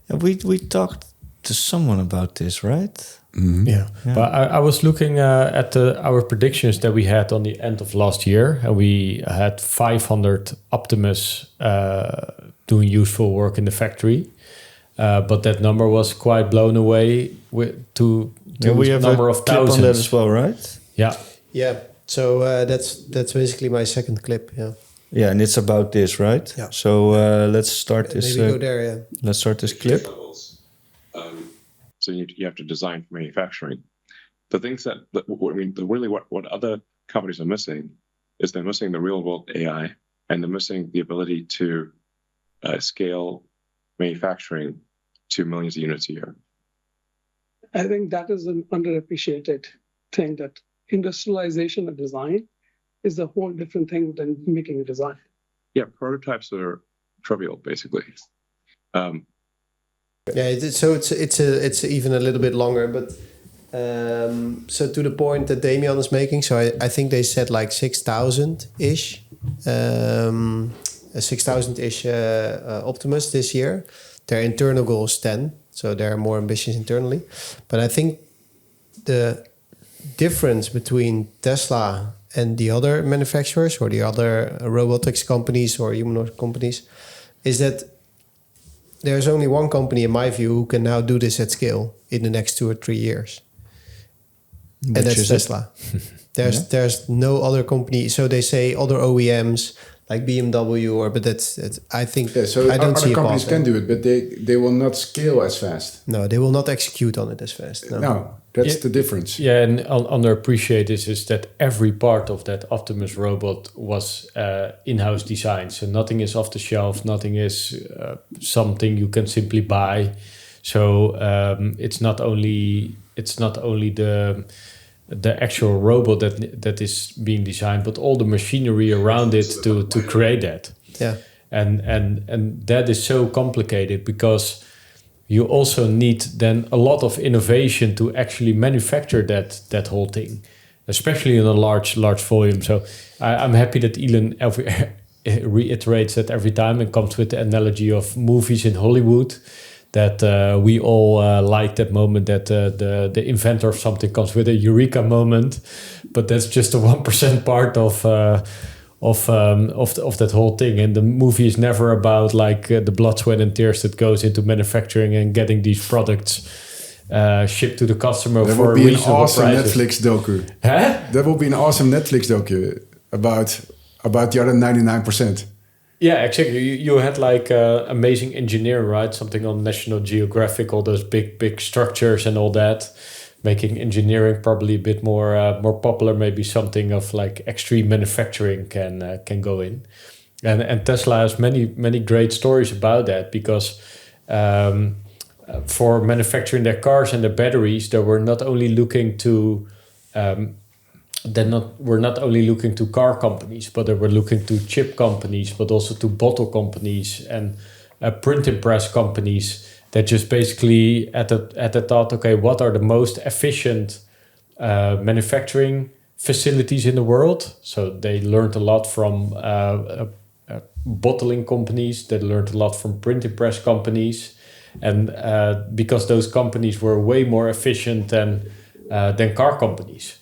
Yeah, we talked to someone about this, right? Mm-hmm. Yeah. But I was looking at our predictions that we had on the end of last year, and we had 500 Optimus doing useful work in the factory. But that number was quite blown away to we have number a of clip thousands. on that as well, right? Yeah. Yeah. So that's basically my second clip. Yeah. Yeah, and it's about this, right? Yeah. So let's start this. Maybe go there. Yeah. Let's start this clip. So you have to design for manufacturing. The things what other companies are missing is they're missing the real world AI, and they're missing the ability to scale manufacturing to millions of units a year. I think that is an underappreciated thing, that industrialization of design is a whole different thing than making a design. Yeah, prototypes are trivial, basically. So it's even a little bit longer, but so to the point that Damian is making, so I think they said like 6,000-ish, 6,000-ish Optimus this year. Their internal goal is 10, so they're more ambitious internally. But I think the difference between Tesla and the other manufacturers or the other robotics companies or humanoid companies is that there's only one company, in my view, who can now do this at scale in the next 2 or 3 years. And that's Tesla. There's no other company. So they say other OEMs like BMW, but that's I think So I don't see other a companies path can there. do it, but they will not scale as fast. No, they will not execute on it as fast. No, that's the difference. Yeah, and underappreciate this is that every part of that Optimus robot was in-house designed. So nothing is off the shelf, nothing is something you can simply buy. So it's not only the actual robot that is being designed, but all the machinery around it to create that. Yeah. And that is so complicated because you also need then a lot of innovation to actually manufacture that whole thing, especially in a large volume. So I'm happy that Elon reiterates that every time and comes with the analogy of movies in Hollywood, that we all like that moment that the inventor of something comes with a eureka moment, but that's just a 1% part of that whole thing. And the movie is never about like the blood, sweat, and tears that goes into manufacturing and getting these products shipped to the customer That for would be an reasonable awesome prices. Netflix docu. Huh? That would be an awesome Netflix docu about the other 99%. Yeah, exactly. You had like amazing engineering, right? Something on National Geographic, all those big structures and all that, making engineering probably a bit more popular. Maybe something of like extreme manufacturing can go in, and Tesla has many great stories about that because for manufacturing their cars and their batteries, they were not only looking to we're not only looking to car companies, but they were looking to chip companies, but also to bottle companies and printing press companies that just basically at the thought, okay, what are the most efficient manufacturing facilities in the world? So they learned a lot from bottling companies. They learned a lot from printing press companies, and because those companies were way more efficient than car companies.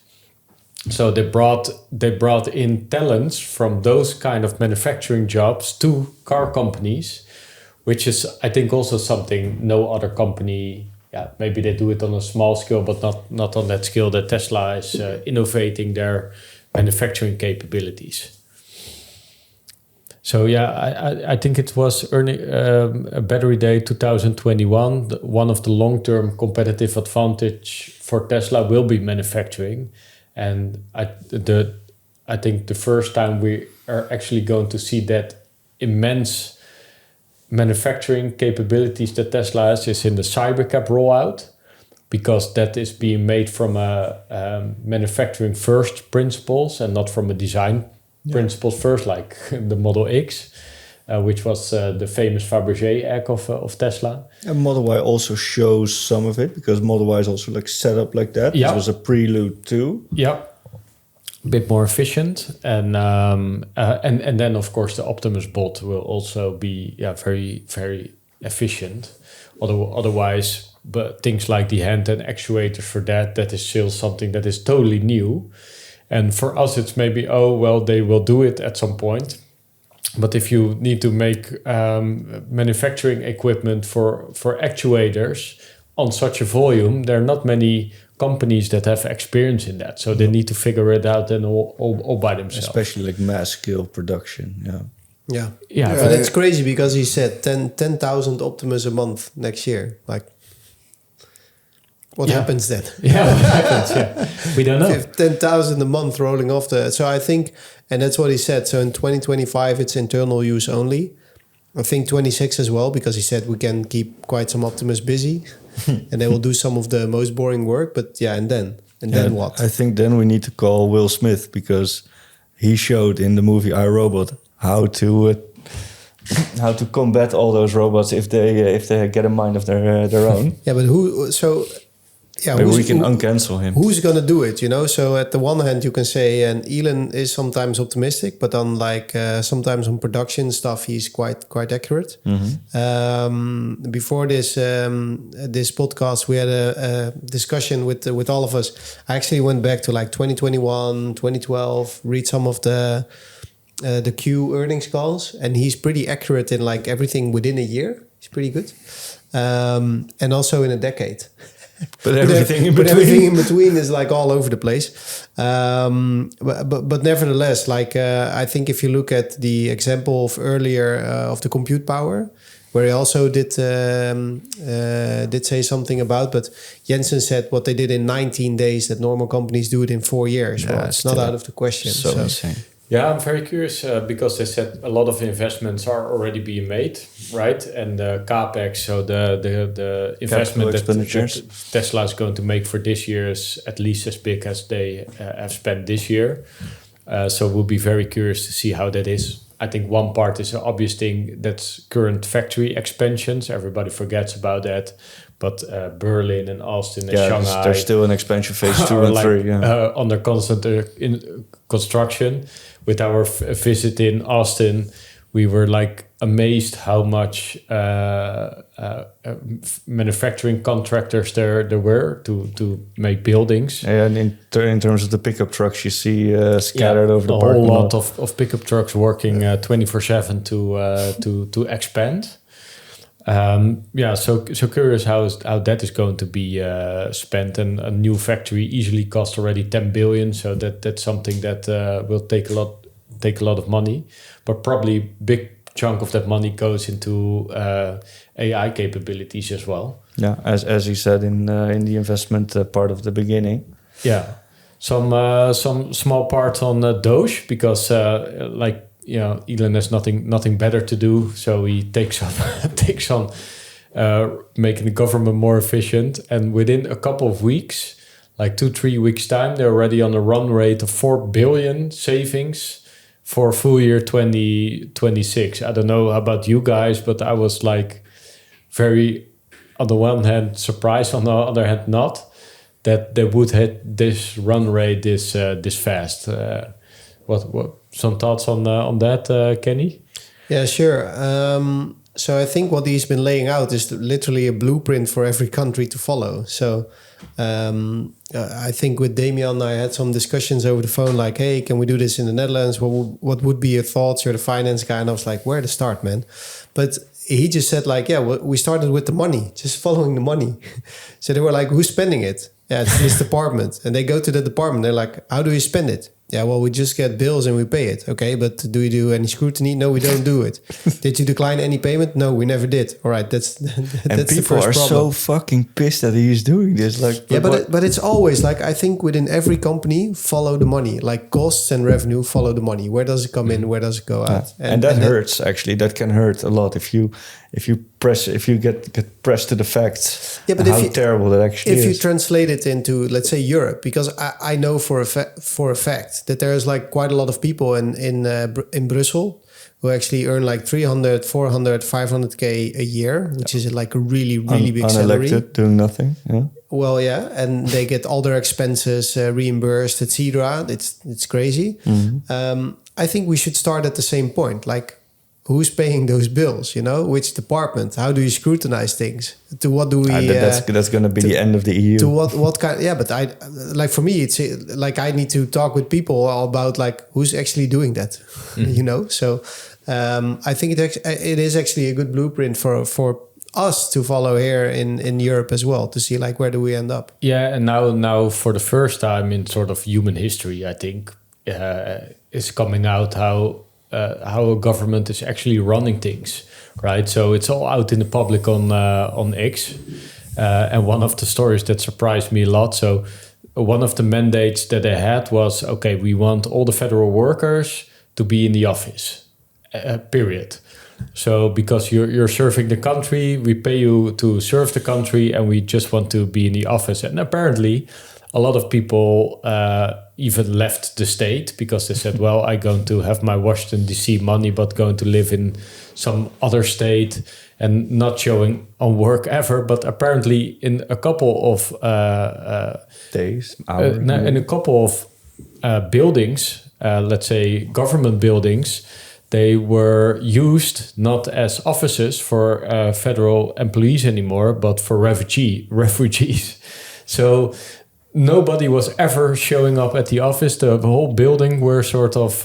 So they brought in talents from those kind of manufacturing jobs to car companies, which is, I think, also something no other company, maybe they do it on a small scale, but not on that scale that Tesla is innovating their manufacturing capabilities. So I think it was Battery Day 2021. One of the long-term competitive advantage for Tesla will be manufacturing. And I think the first time we are actually going to see that immense manufacturing capabilities that Tesla has is in the CyberCab rollout, because that is being made from a manufacturing first principles and not from a design principles first, like the Model X, which was the famous Fabergé egg of Tesla. And Model Y also shows some of it, because Model Y is also like set up like that. Yeah. This was a prelude too. Yeah, a bit more efficient, and then of course the Optimus bot will also be very very efficient. Otherwise, but things like the hand and actuators for that is still something that is totally new. And for us, it's maybe they will do it at some point. But if you need to make manufacturing equipment for actuators on such a volume, there are not many companies that have experience in that. So they need to figure it out and all by themselves. Especially like mass scale production. Yeah. Yeah. But it's crazy because he said 10,000 Optimus a month next year. Like, what happens then? Yeah, what happens? Yeah. We don't know. 10,000 a month rolling off the... So I think, and that's what he said. So in 2025, it's internal use only. I think 26 as well, because he said we can keep quite some Optimus busy and they will do some of the most boring work. But and then what? I think then we need to call Will Smith, because he showed in the movie iRobot how to combat all those robots if they get a mind of their own. Yeah, but who... So... Yeah, maybe we can uncancel him. Who's going to do it, So at the one hand, you can say, and Elon is sometimes optimistic, but on sometimes on production stuff, he's quite accurate. Mm-hmm. Before this podcast, we had a discussion with all of us. I actually went back to 2021, 2012, read some of the Q earnings calls, and he's pretty accurate in everything within a year. He's pretty good, and also in a decade. But everything in but between. everything in between is like all over the place. But nevertheless, like I think if you look at the example of earlier of the compute power, where he also did say something about, but Jensen said what they did in 19 days, that normal companies do it in 4 years. Yeah, well, it's not out of the question. So insane. Yeah, I'm very curious because they said a lot of investments are already being made, right? And the capex, so the investment that Tesla is going to make for this year is at least as big as they have spent this year. So we'll be very curious to see how that is. I think one part is an obvious thing, that's current factory expansions. Everybody forgets about that. But Berlin and Austin and Shanghai... there's still an expansion phase 2 and 3. Yeah. Under constant in construction. With our visit in Austin, we were like amazed how much manufacturing contractors there were to make buildings. And in terms of the pickup trucks, you see scattered over the parking lot. A whole lot lot of pickup trucks working 24/7 to expand. So curious how that is going to be spent, and a new factory easily costs already 10 billion. So that's something that will take a lot of money, but probably big chunk of that money goes into AI capabilities as well. Yeah, as you said in the investment part of the beginning. Yeah, some small part on Doge because Elon has nothing better to do, so he takes on making the government more efficient. And within a couple of weeks, like 2-3 weeks time, they're already on a run rate of 4 billion savings for full year 2026. I don't know about you guys, but I was like very, on the one hand, surprised, on the other hand, not that they would hit this run rate this fast. What some thoughts on that, Kenny? Yeah, sure. So I think what he's been laying out is literally a blueprint for every country to follow. So I think with Damian, I had some discussions over the phone, like, hey, can we do this in the Netherlands? What would be your thoughts? You're the finance guy. And I was like, where to start, man? But he just said like, yeah, we started with the money, just following the money. So they were like, who's spending it? Yeah, it's this department. And they go to the department. They're like, how do you spend it? Yeah, well, we just get bills and we pay it. Okay, but do you do any scrutiny? No, we don't do it. Did you decline any payment? No, we never did. All right, that's and the people first are problem. So fucking pissed that he is doing this. Like, yeah, but it's always like, I think within every company, follow the money. Like costs and revenue follow the money. Where does it come in? Where does it go out? And that hurts actually. That can hurt a lot if you get pressed to the facts. Yeah, but how terrible that actually is. If you translate it into, let's say, Europe, because I know for a fact that there is like quite a lot of people in Brussels who actually earn like 300, 400, 500k a year, which is like a really big salary. Unelected, doing nothing. Yeah. Well, yeah, and they get all their expenses reimbursed, etc. It's crazy. Mm-hmm. I think we should start at the same point, like. Who's paying those bills? You know, which department? How do you scrutinize things? To what do we? That's going to be the end of the EU. To what kind? Yeah, but I like for me, it's like I need to talk with people about like who's actually doing that. Mm-hmm. You know, so I think it is actually a good blueprint for us to follow here in Europe as well, to see like where do we end up. Yeah, and now for the first time in sort of human history, I think is coming out how a government is actually running things, right? So it's all out in the public on X. And one of the stories that surprised me a lot. So one of the mandates that they had was, okay, we want all the federal workers to be in the office, period. So because you're serving the country, we pay you to serve the country, and we just want to be in the office. And apparently a lot of people even left the state because they said, well, I'm going to have my Washington, D.C. money, but going to live in some other state and not showing on work ever. But apparently in a couple of days, hours, in a couple of buildings, let's say government buildings, they were used not as offices for federal employees anymore, but for refugees. So nobody was ever showing up at the office. The whole building were sort of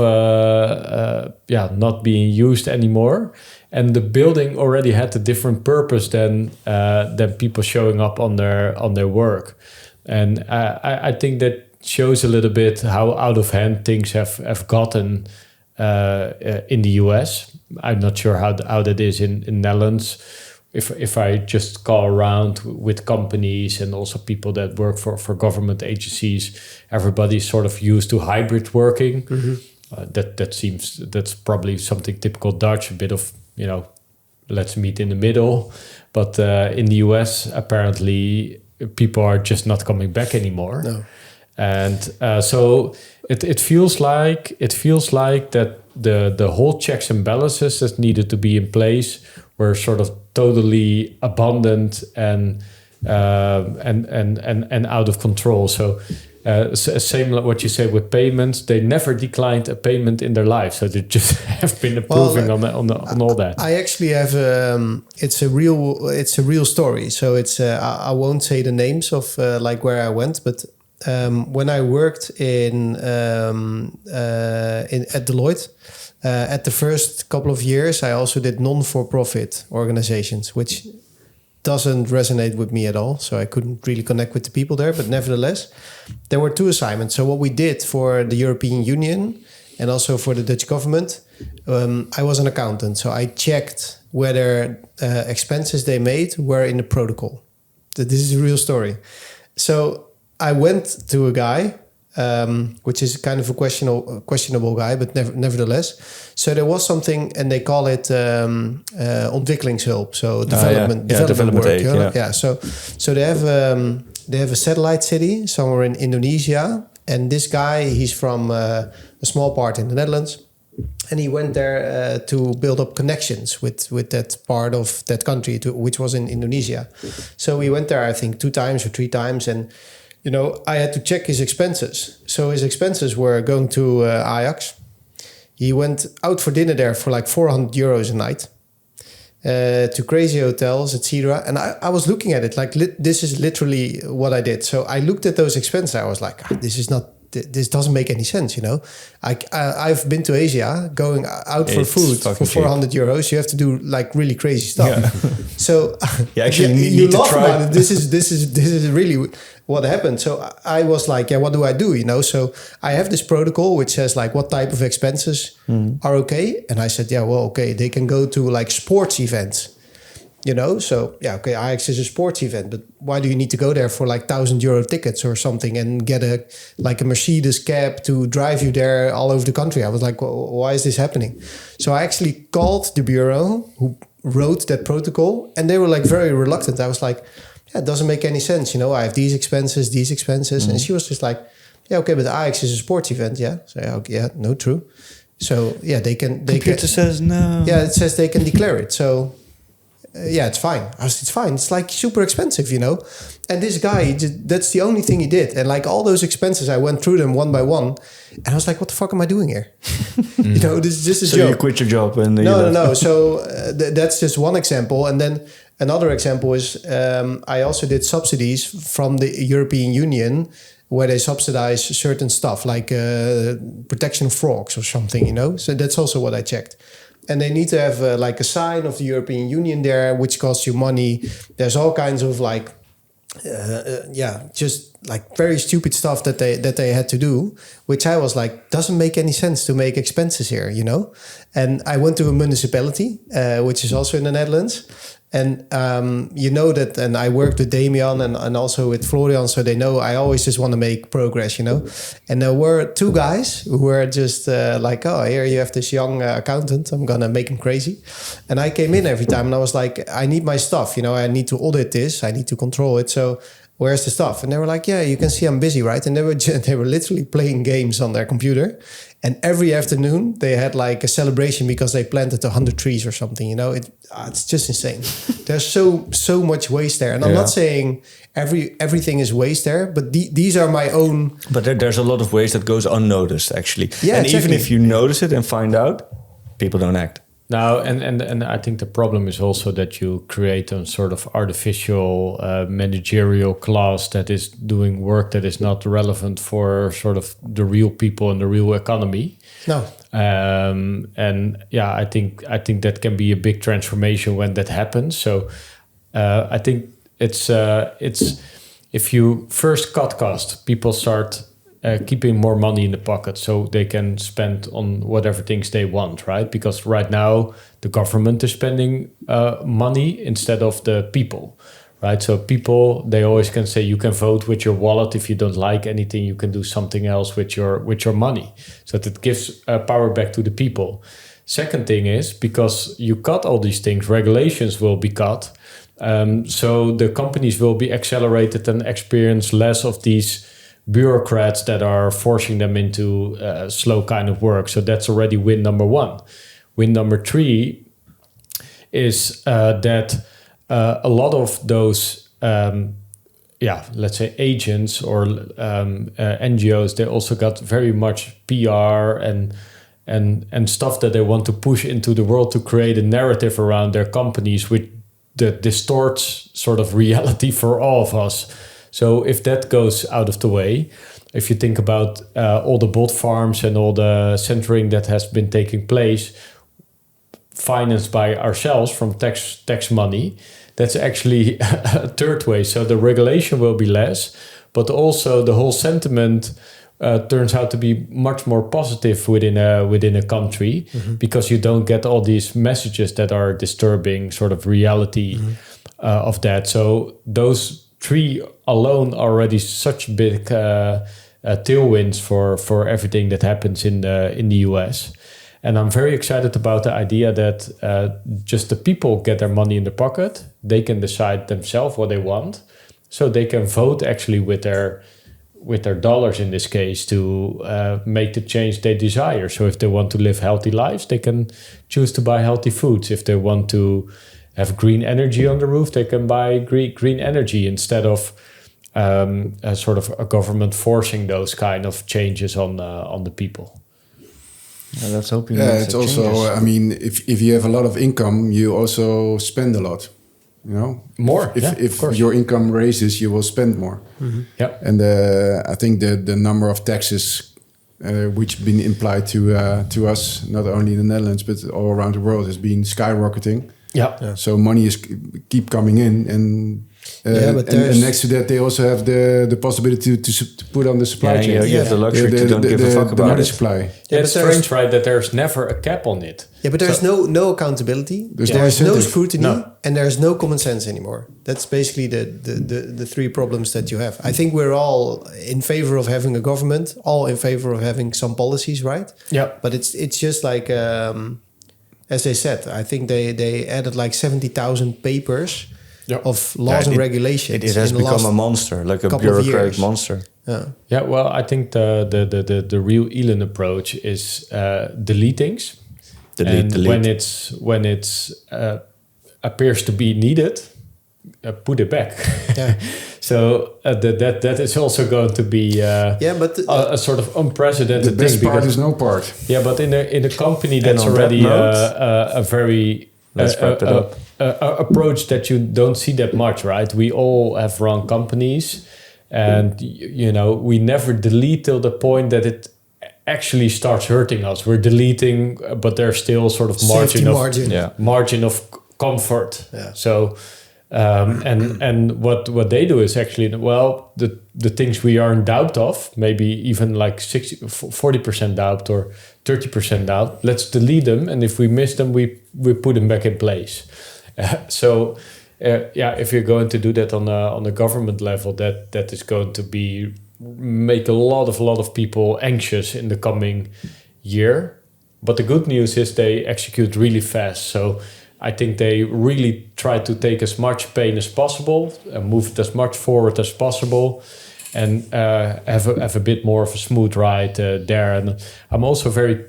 not being used anymore, and the building already had a different purpose than people showing up on their work. And I think that shows a little bit how out of hand things have gotten in the US. I'm not sure how that is in Netherlands. If I just call around with companies and also people that work for government agencies, everybody's sort of used to hybrid working. Mm-hmm. That's probably something typical Dutch, a bit of, let's meet in the middle. But in the US, apparently people are just not coming back anymore. No. And so it feels like that the whole checks and balances that needed to be in place were sort of totally abundant and out of control. So same like what you say with payments, they never declined a payment in their life, so they just have been approving on all that. I actually have it's a real story. So it's I won't say the names of like where I went, but when I worked at Deloitte. At the first couple of years, I also did non-for-profit organizations, which doesn't resonate with me at all. So I couldn't really connect with the people there. But nevertheless, there were 2 assignments. So what we did for the European Union and also for the Dutch government, I was an accountant. So I checked whether expenses they made were in the protocol. This is a real story. So I went to a guy, which is kind of a questionable guy, but nevertheless. So there was something, and they call it ontwikkelingshulp, so development aid. Work. Yeah. So they have a satellite city somewhere in Indonesia, and this guy, he's from a small part in the Netherlands, and he went there to build up connections with that part of that country, which was in Indonesia. So we went there, I think, 2 times or 3 times, and I had to check his expenses. So his expenses were going to Ajax. He went out for dinner there for like €400 a night, to crazy hotels, etc. And I was looking at it like this is literally what I did. So I looked at those expenses. I was like, this doesn't make any sense, I've been to Asia, going out for food for €400. You have to do like really crazy stuff. Yeah. So you laugh about it. This is really what happened. So I was like, what do I do? So I have this protocol which says like what type of expenses are okay. And I said, okay, they can go to like sports events. So Ajax is a sports event, but why do you need to go there for like €1,000 tickets or something and get a Mercedes cab to drive you there all over the country? I was like, why is this happening? So I actually called the bureau who wrote that protocol, and they were like very reluctant. I was like, it doesn't make any sense. I have these expenses, and she was just like, but Ajax is a sports event. Yeah. So no, true. So they can. Computer says no. Yeah, it says they can declare it. So. It's fine. It's fine. It's like super expensive, And this guy, that's the only thing he did. And like all those expenses, I went through them one by one. And I was like, what the fuck am I doing here? This is just a joke. So you quit your job? And No. So that's just one example. And then another example is I also did subsidies from the European Union where they subsidize certain stuff like protection of frogs or something, So that's also what I checked. And they need to have like a sign of the European Union there, which costs you money. There's all kinds of like, just like very stupid stuff that they had to do, which I was like, doesn't make any sense to make expenses here, And I went to a municipality, which is also in the Netherlands. And that, and I worked with Damian and also with Florian, so they know I always just want to make progress, And there were 2 guys who were just like, oh, here you have this young accountant, I'm going to make him crazy. And I came in every time and I was like, I need my stuff, I need to audit this, I need to control it. So where's the stuff? And they were like, yeah, you can see I'm busy, right? And they were literally playing games on their computer. And every afternoon they had like a celebration because they planted 100 trees or something, It's just insane. There's so much waste there. And I'm not saying everything is waste there, but these are my own. But there's a lot of waste that goes unnoticed, actually. Yeah, and exactly. Even if you notice it and find out, people don't act. Now, and I think the problem is also that you create a sort of artificial managerial class that is doing work that is not relevant for sort of the real people and the real economy. No. And yeah, I think that can be a big transformation when that happens. So I think it's if you first cut cost, people start keeping more money in the pocket so they can spend on whatever things they want, right? Because right now the government is spending money instead of the people, right? So people, they always can say you can vote with your wallet. If you don't like anything, you can do something else with your money. So that gives power back to the people. Second thing is, because you cut all these things, regulations will be cut. So the companies will be accelerated and experience less of these bureaucrats that are forcing them into slow kind of work. So that's already win number one. Win number three is that a lot of those, let's say agents or NGOs, they also got very much PR and stuff that they want to push into the world to create a narrative around their companies, which that distorts sort of reality for all of us. So if that goes out of the way, if you think about all the bot farms and all the censoring that has been taking place, financed by ourselves from tax money, that's actually a third way. So the regulation will be less, but also the whole sentiment turns out to be much more positive within a country, because you don't get all these messages that are disturbing sort of reality of that. So those three alone are already such big tailwinds for everything that happens in the US. And I'm very excited about the idea that just the people get their money in the pocket. They can decide themselves what they want. So they can vote actually with their dollars in this case to make the change they desire. So if they want to live healthy lives, they can choose to buy healthy foods. If they want to have green energy on the roof, they can buy green energy instead of a sort of a government forcing those kind of changes on the people. Yeah, let's hope. It's also, I mean, if you have a lot of income, you also spend a lot. You know, more. If your income raises, you will spend more. Yeah, and I think the number of taxes which have been implied to us, not only in the Netherlands but all around the world, has been skyrocketing. Yeah. So money is keep coming in, and next to that, they also have the possibility to put on the supply chain. You have the luxury to don't give a fuck about money it. supply. Yeah, it's strange, right? That there's never a cap on it. Yeah, but there's no accountability. There's no scrutiny, and there's no common sense anymore. That's basically the three problems that you have. I think we're all in favor of having a government, all in favor of having some policies, right? Yeah. But it's just like, as they said, I think they added like 70,000 papers of laws and regulations. It has become a monster, like a bureaucratic monster. Yeah. Well, I think the real Elon approach is delete things. Delete. When it's appears to be needed, put it back. Yeah. So that is also going to be a sort of unprecedented the best thing. Part is no part. Yeah, but in a company that's already a very let's wrap it up. Approach that you don't see that much, right? We all have run companies, and we never delete till the point that it actually starts hurting us. We're deleting, but there's still sort of margin of comfort. Yeah. So and what they do is actually, the things we are in doubt of, maybe even like 40% doubt or 30% doubt, let's delete them, and if we miss them, we put them back in place. So if you're going to do that on the government level, that is going to make a lot of people anxious in the coming year. But the good news is they execute really fast. So I think they really try to take as much pain as possible and move it as much forward as possible, and have a bit more of a smooth ride there. And I'm also very,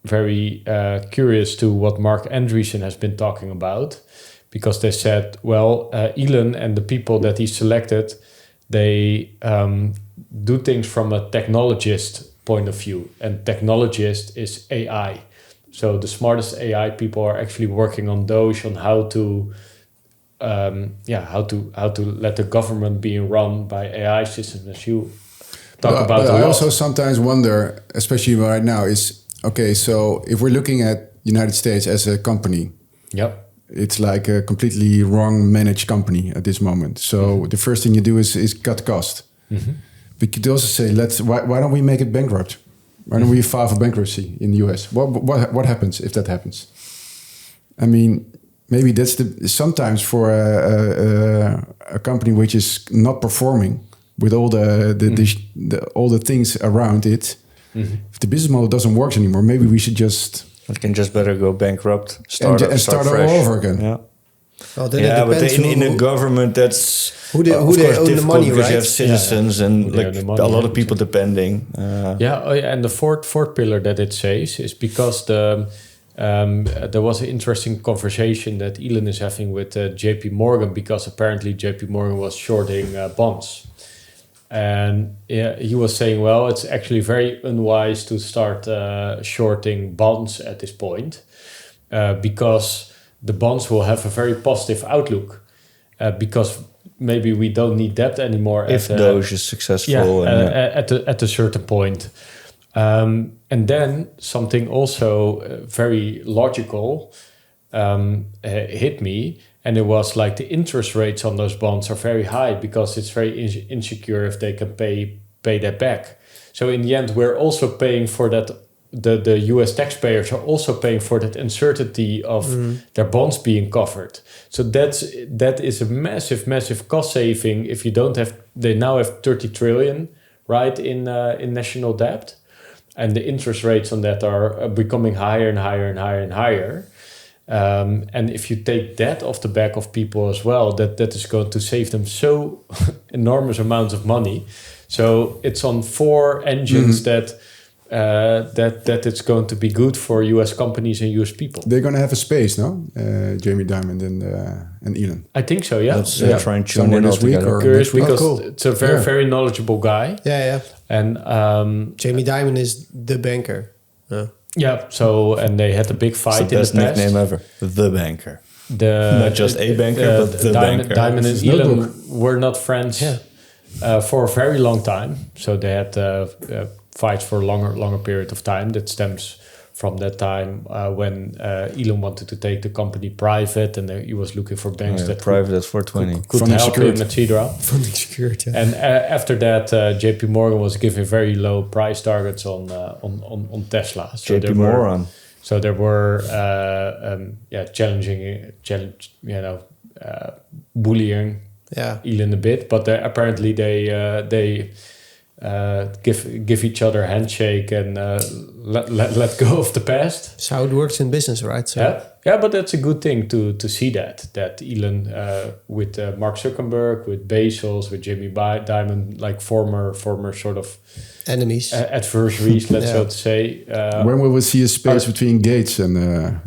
very curious to what Mark Andreessen has been talking about, because they said, Elon and the people that he selected, they do things from a technologist point of view, and technologist is AI. So the smartest AI people are actually working on those, on how to let the government be run by AI systems, as you talk about. But I also sometimes wonder, especially right now, is okay. So if we're looking at United States as a company, it's like a completely wrong managed company at this moment. So the first thing you do is cut cost. We could also say, why don't we make it bankrupt? Why don't we file for bankruptcy in the US? What happens if that happens? I mean, maybe that's sometimes for a company which is not performing with all all the things around it. If the business model doesn't work anymore, maybe we should just... It can just better go bankrupt, start all over again. Yeah. Well, then it but depends in a government, that's who they own the money, because right? you have citizens and like a lot of people depending. And the fourth pillar that it says is because there was an interesting conversation that Elon is having with JP Morgan, because apparently JP Morgan was shorting bonds. And he was saying, well, it's actually very unwise to start shorting bonds at this point because the bonds will have a very positive outlook because maybe we don't need debt anymore. If Doge is successful. At a certain point. And then something also very logical hit me. And it was like the interest rates on those bonds are very high because it's very insecure if they can pay that back. So in the end, we're also paying for that. The US taxpayers are also paying for that uncertainty of their bonds being covered. So that is a massive cost saving if you don't have. They now have 30 trillion, right, in national debt, and the interest rates on that are becoming higher and higher and higher and higher. And if you take that off the back of people as well, that is going to save them so enormous amounts of money. So it's on 4 engines that it's going to be good for US companies and US people. They're going to have a space, no? Jamie Dimon and Elon. I think so, yeah. Let's try and tune Somewhere in all this week together. or Curious because cool. it's a very knowledgeable guy. Yeah. And Jamie Dimon is the banker. So and they had a big fight in the past. Best nickname ever, the banker. Not just a banker, but the banker. Dimon and Elon were not friends for a very long time. So they had fights for a longer period of time. That stems from that time when Elon wanted to take the company private, and he was looking for banks that private at 420 could help him, etc. Funding secured, yeah. And after that, JP Morgan was giving very low price targets on Tesla. So JP Morgan. So there were bullying Elon a bit, but apparently they give each other a handshake and let go of the past. That's how it works in business, right? So. Yeah, but that's a good thing to see that Elon with Mark Zuckerberg, with Bezos, with Jamie Dimon, like former sort of enemies, adversaries, so to say. When will we see a space between Gates and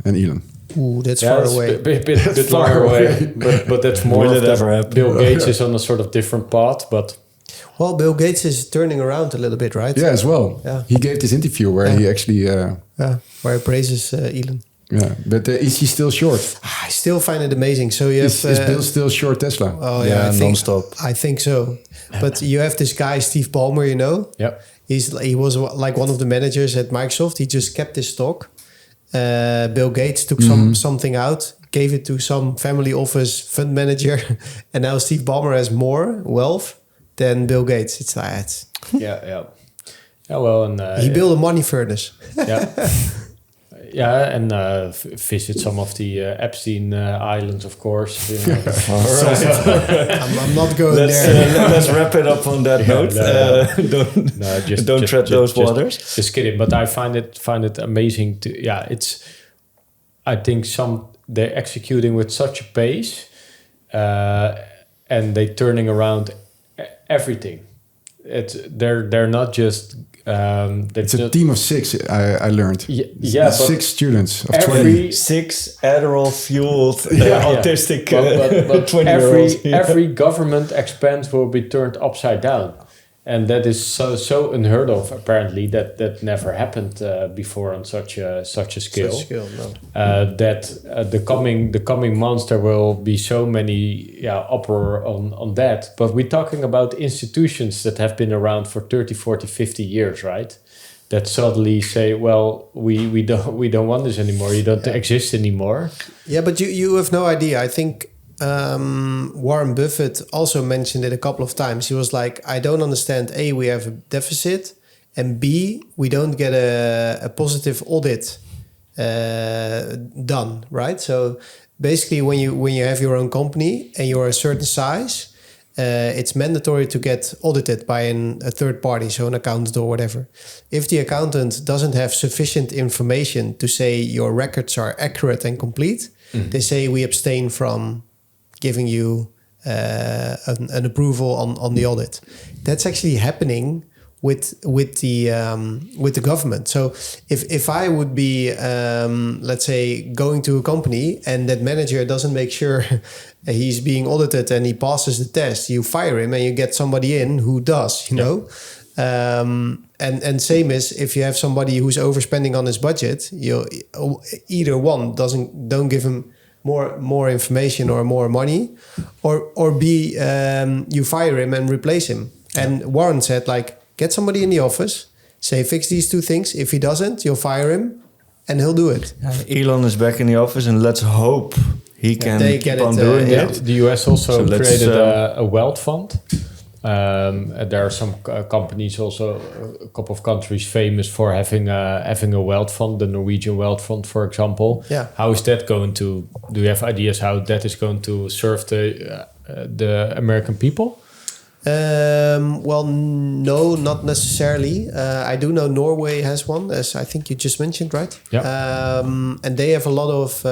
Elon? Ooh, that's far away. A bit longer away, but that's more. Will it ever happen? Bill Gates is on a sort of different path, but. Well, Bill Gates is turning around a little bit, right? Yeah, as well. Yeah. He gave this interview where he actually... where he praises Elon. Yeah, but is he still short? I still find it amazing. So you have... Is Bill still short Tesla? Oh, yeah, non-stop. I think so. But you have this guy, Steve Ballmer, you know? Yep. He was like one of the managers at Microsoft. He just kept his stock. Bill Gates took something out, gave it to some family office fund manager. And now Steve Ballmer has more wealth than Bill Gates. It's Yeah, well, and he built a money furnace. And visit some of the Epstein Islands, of course. You know. I'm not going there. Let's wrap it up on that note. Don't tread those waters. Just kidding. But I find it amazing to. Yeah, it's. I think they're executing with such a pace, and they're turning around everything. They're not just. It's a team of 6. I learned. Yeah, 6 students of 20. 6 Adderall fueled autistic but 20-year-olds. Every government expense will be turned upside down, And that is so unheard of. Apparently, that never happened before on such a scale. That the coming months there will be so many uproar on that. But we're talking about institutions that have been around for 30, 40, 50 years, right? That suddenly say, well, we don't want this anymore. You don't exist anymore. Yeah, but you have no idea. I think Warren Buffett also mentioned it a couple of times. He was like, I don't understand. A, we have a deficit, and B, we don't get a positive audit done, right? So basically, when you have your own company and you're a certain size, it's mandatory to get audited by a third party, so an accountant or whatever. If the accountant doesn't have sufficient information to say your records are accurate and complete, they say we abstain from giving you an approval on the audit. That's actually happening with the government. So if I would be let's say going to a company and that manager doesn't make sure he's being audited and he passes the test, you fire him and you get somebody in who does, you know. And same as if you have somebody who's overspending on his budget, you either one don't give him more information or more money, or B, you fire him and replace him. And Warren said, like, get somebody in the office, say, fix these two things. If he doesn't, you'll fire him and he'll do it. Elon is back in the office, and let's hope he can keep on doing it. The US also created a wealth fund. There are some companies also, a couple of countries famous for having a wealth fund, the Norwegian wealth fund, for example. Yeah. How is that going to? Do you have ideas how that is going to serve the American people? Well, no, not necessarily. I do know Norway has one, as I think you just mentioned, right? Yeah. And they have a lot of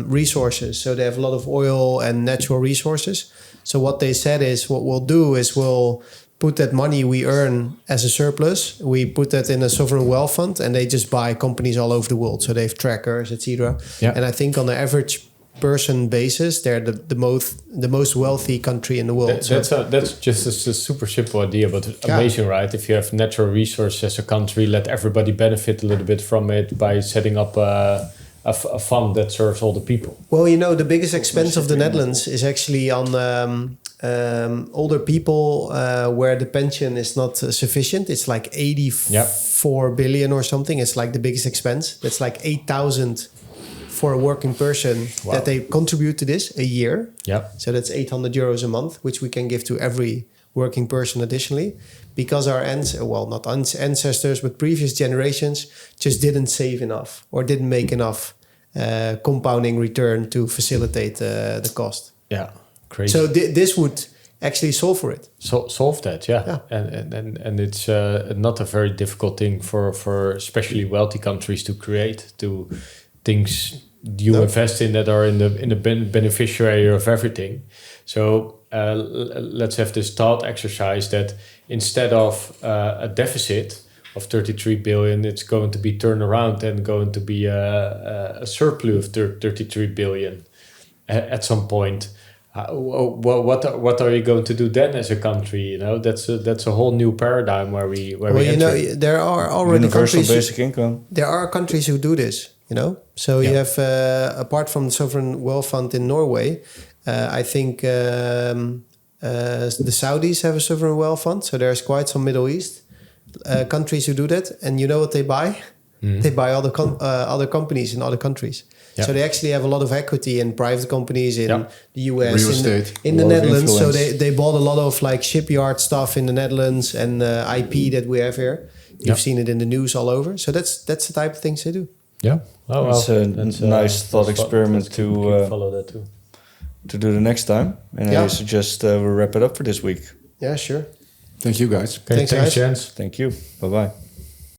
resources. So they have a lot of oil and natural resources. So what they said is, what we'll do is we'll put that money we earn as a surplus, we put that in a sovereign wealth fund, and they just buy companies all over the world. So they have trackers, etc. Yeah. And I think on the average person basis, they're the most wealthy country in the world. That's just a super simple idea, but amazing, right? If you have natural resources as a country, let everybody benefit a little bit from it by setting up a fund that serves all the people. Well, you know, the biggest expense of the Netherlands is actually on older people where the pension is not sufficient. It's like 84 billion or something. It's like the biggest expense. That's like 8,000 for a working person that they contribute to this a year. Yeah. So that's 800 euros a month, which we can give to every working person additionally, because our ancestors, but previous generations just didn't save enough or didn't make enough compounding return to facilitate the cost. Yeah, crazy. So this would actually solve for it. Solve that, yeah. And it's not a very difficult thing for especially wealthy countries to create, to things you invest in that are in the beneficiary of everything. So let's have this thought exercise that instead of a deficit of 33 billion, it's going to be turned around and going to be a surplus of 33 billion at some point. What are you going to do then as a country? You know, that's a whole new paradigm where we you know, there are already universal basic income. There are countries who do this. You know, so you have apart from the sovereign wealth fund in Norway, I think the Saudis have a sovereign wealth fund. So there's quite some Middle East countries who do that, and you know what they buy? They buy other companies in other countries. So they actually have a lot of equity in private companies in the US, real estate, in the Netherlands. So they bought a lot of like shipyard stuff in the Netherlands and IP that we have here. You've seen it in the news all over. So that's the type of things they do. Yeah, That's a nice thought experiment to follow that too. To do the next time. And I suggest we wrap it up for this week. Yeah, sure. Thank you, guys. Okay, thanks, guys. Jens. Thank you. Bye-bye.